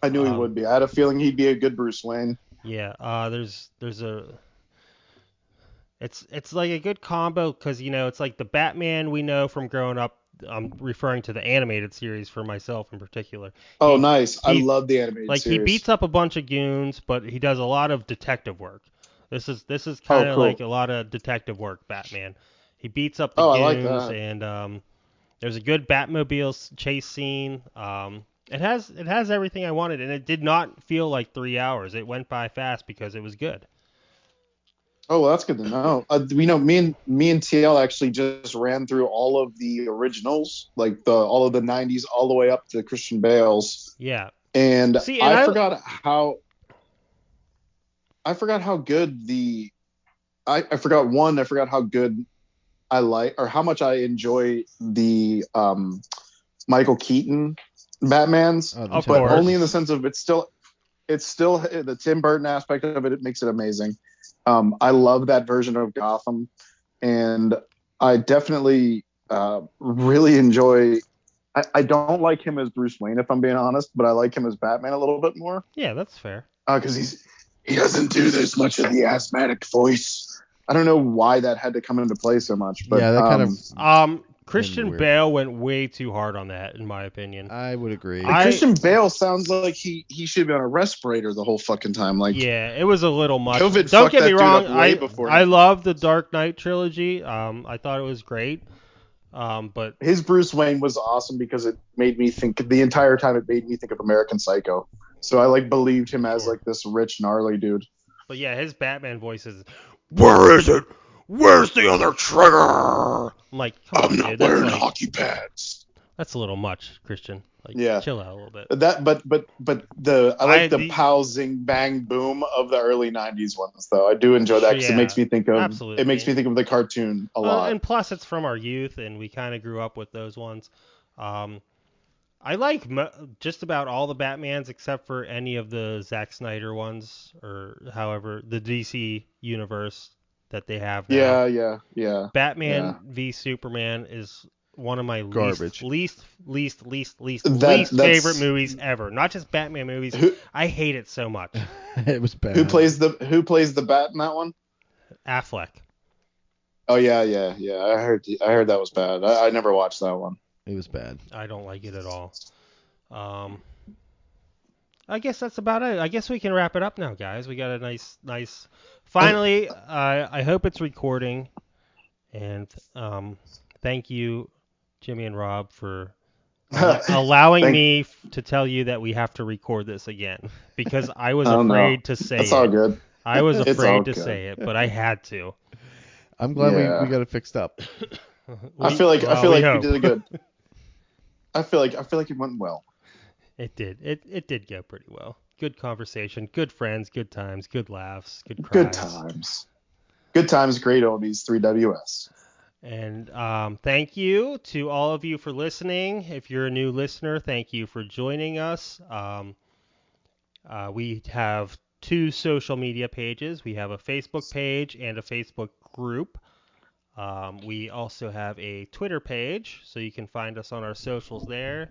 I knew he would be. I had a feeling he'd be a good Bruce Wayne. Yeah. There's a. It's like a good combo because it's like the Batman we know from growing up. I'm referring to the animated series for myself in particular. Oh, He- nice. I he- love the animated Like series. he beats up a bunch of goons, but he does a lot of detective work. This is kind of cool. like a lot of detective work, Batman. He beats up the Oh, I goons, like that. and there's a good Batmobile chase scene. It has everything I wanted, and it did not feel like 3 hours. It went by fast because it was good. Oh, well, that's good to know. Me and TL actually just ran through all of the originals, like all of the '90s, all the way up to Christian Bale's, Yeah. and See, and I forgot how good I forgot how good I like or how much I enjoy the Michael Keaton Batmans, the Of but course. only in the sense of it's still the Tim Burton aspect of it. It makes it amazing. I love that version of Gotham, and I definitely really enjoy. I don't like him as Bruce Wayne, if I'm being honest, but I like him as Batman a little bit more Yeah, that's fair. because he doesn't do this much of the asthmatic voice. I don't know why that had to come into play so much, but Yeah, that kind of. Christian weird. Bale went way too hard on that, in my opinion. I would agree. Christian Bale sounds like he should be on a respirator the whole fucking time. Like, Yeah, it was a little much. COVID Don't fucked get me that dude wrong. up way before I him. love the Dark Knight trilogy. I thought it was great. But his Bruce Wayne was awesome because it made me think the entire time. It made me think of American Psycho. So I believed him as Sure. like this rich gnarly dude. But yeah, his Batman voice is, "Where is it? Where's the other trigger?" I'm like, come on, dude. That's like, hockey pads. that's a little much, Christian. Like, Yeah. chill out a little bit. I like the pow zing bang boom of the early '90s ones though. I do enjoy that because Yeah, it makes me think of absolutely. the cartoon a lot. And plus, it's from our youth, and we kind of grew up with those ones. I like just about all the Batmans except for any of the Zack Snyder ones, or however the DC universe that they have now. Yeah. Batman v Superman is one of my Garbage. least That's- favorite movies ever. Not just Batman movies. I hate it so much. It was bad. Who plays the Bat in that one? Affleck. Oh yeah. I heard that was bad. I never watched that one. It was bad. I don't like it at all. I guess that's about it. I guess we can wrap it up now, guys. We got a nice. Finally, I hope it's recording. And thank you, Jimmy and Rob, for allowing me to tell you that we have to record this again because I was afraid to say That's it. all good. I was It's all afraid to good. say it, but I had to. I'm glad Yeah. we got it fixed up. I feel like we we hope. did a good. I feel like it went well. It did. It did go pretty well. Good conversation, good friends, good times, good laughs, good cries. Good times, great oldies, 3WS. And thank you to all of you for listening. If you're a new listener, thank you for joining us. We have 2 social media pages. We have a Facebook page and a Facebook group. We also have a Twitter page, so you can find us on our socials there.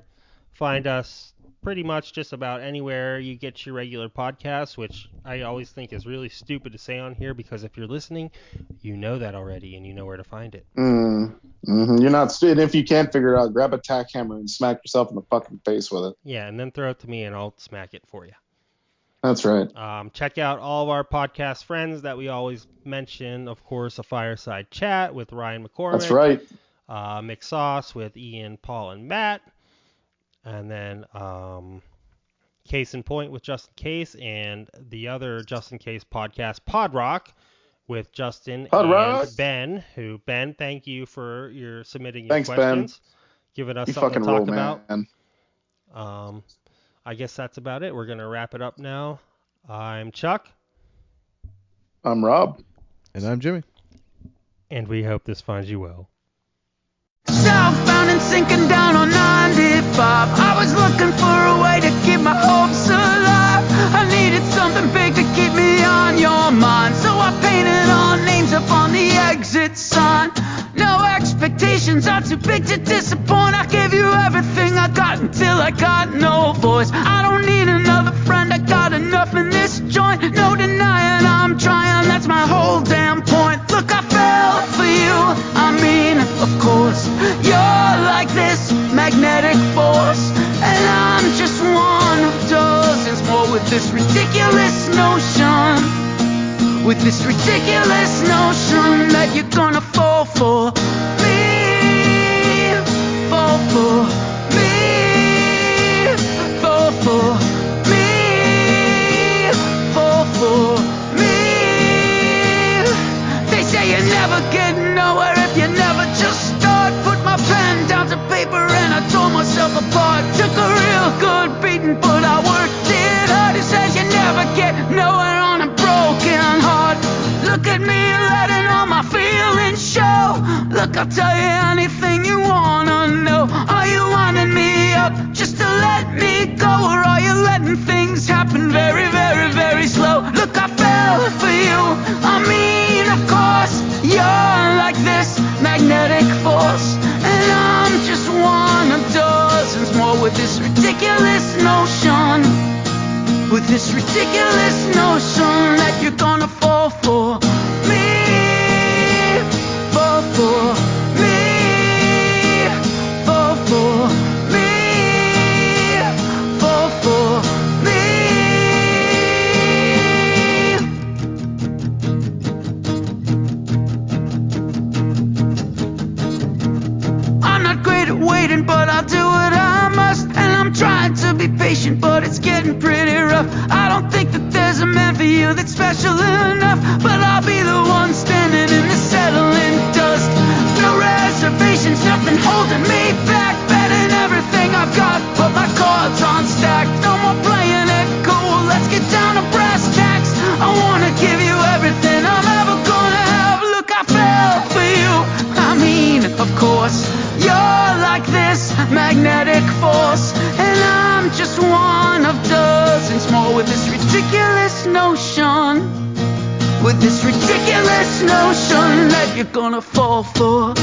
Find us pretty much just about anywhere you get your regular podcasts, which I always think is really stupid to say on here because if you're listening, you know that already and you know where to find it. You're not stupid. If you can't figure it out, grab a tack hammer and smack yourself in the fucking face with it. Yeah, and then throw it to me and I'll smack it for you. That's right. Check out all of our podcast friends that we always mention. Of course, A Fireside Chat with Ryan McCormick. That's right. Mix Sauce with Ian, Paul, and Matt. And then Case in Point with Justin Case and the other Justin Case podcast, Pod Rock, with Justin and Ben. Ben, thank you for your submitting your questions. Ben. Giving us something to talk about. Man. I guess that's about it. We're going to wrap it up now. I'm Chuck. I'm Rob. And I'm Jimmy. And we hope this finds you well. Southbound and sinking down on 95. I was looking for a way to keep my hopes up. not too big to disappoint. I gave you everything I got until I got no voice. I don't need another friend, I got enough in this joint. No denying I'm trying, that's my whole damn point. Look, I fell for you, I mean, of course. You're like this magnetic force, and I'm just one of dozens more with this ridiculous notion. With this ridiculous notion that you're gonna fall for me, fall for me, fall for me, fall for me. They say you never get nowhere if you never just start. Put my pen down to paper and I tore myself apart. Took a real good beating, but I worked it hard. It says you never get nowhere on a broken heart. Look at me letting all my feelings show. Look, I'll tell you anything you wanna know. Are you winding me up just to let me go? Or are you letting things happen very, very, very slow? Look, I fell for you, I mean, of course. You're like this magnetic force, and I'm just one of dozens more with this ridiculous notion. With this ridiculous notion that you're gonna fall for me, fall for me, fall for me, fall for me. I'm not great at waiting, but I'll do what I must. And I'm trying to be patient, but it's getting pretty rough. I don't think that there's a man for you that's special enough, but I'll be the one standing in the settling dust. No reservations, nothing holding me back. Betting everything I've got, put my cards on stack. No more playing it cool, let's get down to brass tacks. I wanna give you everything I'm ever gonna have. Look, I fell for you, I mean, of course. You're like this magnetic force, and I'm just one of dozens more with this ridiculous notion. With this ridiculous notion that you're gonna fall for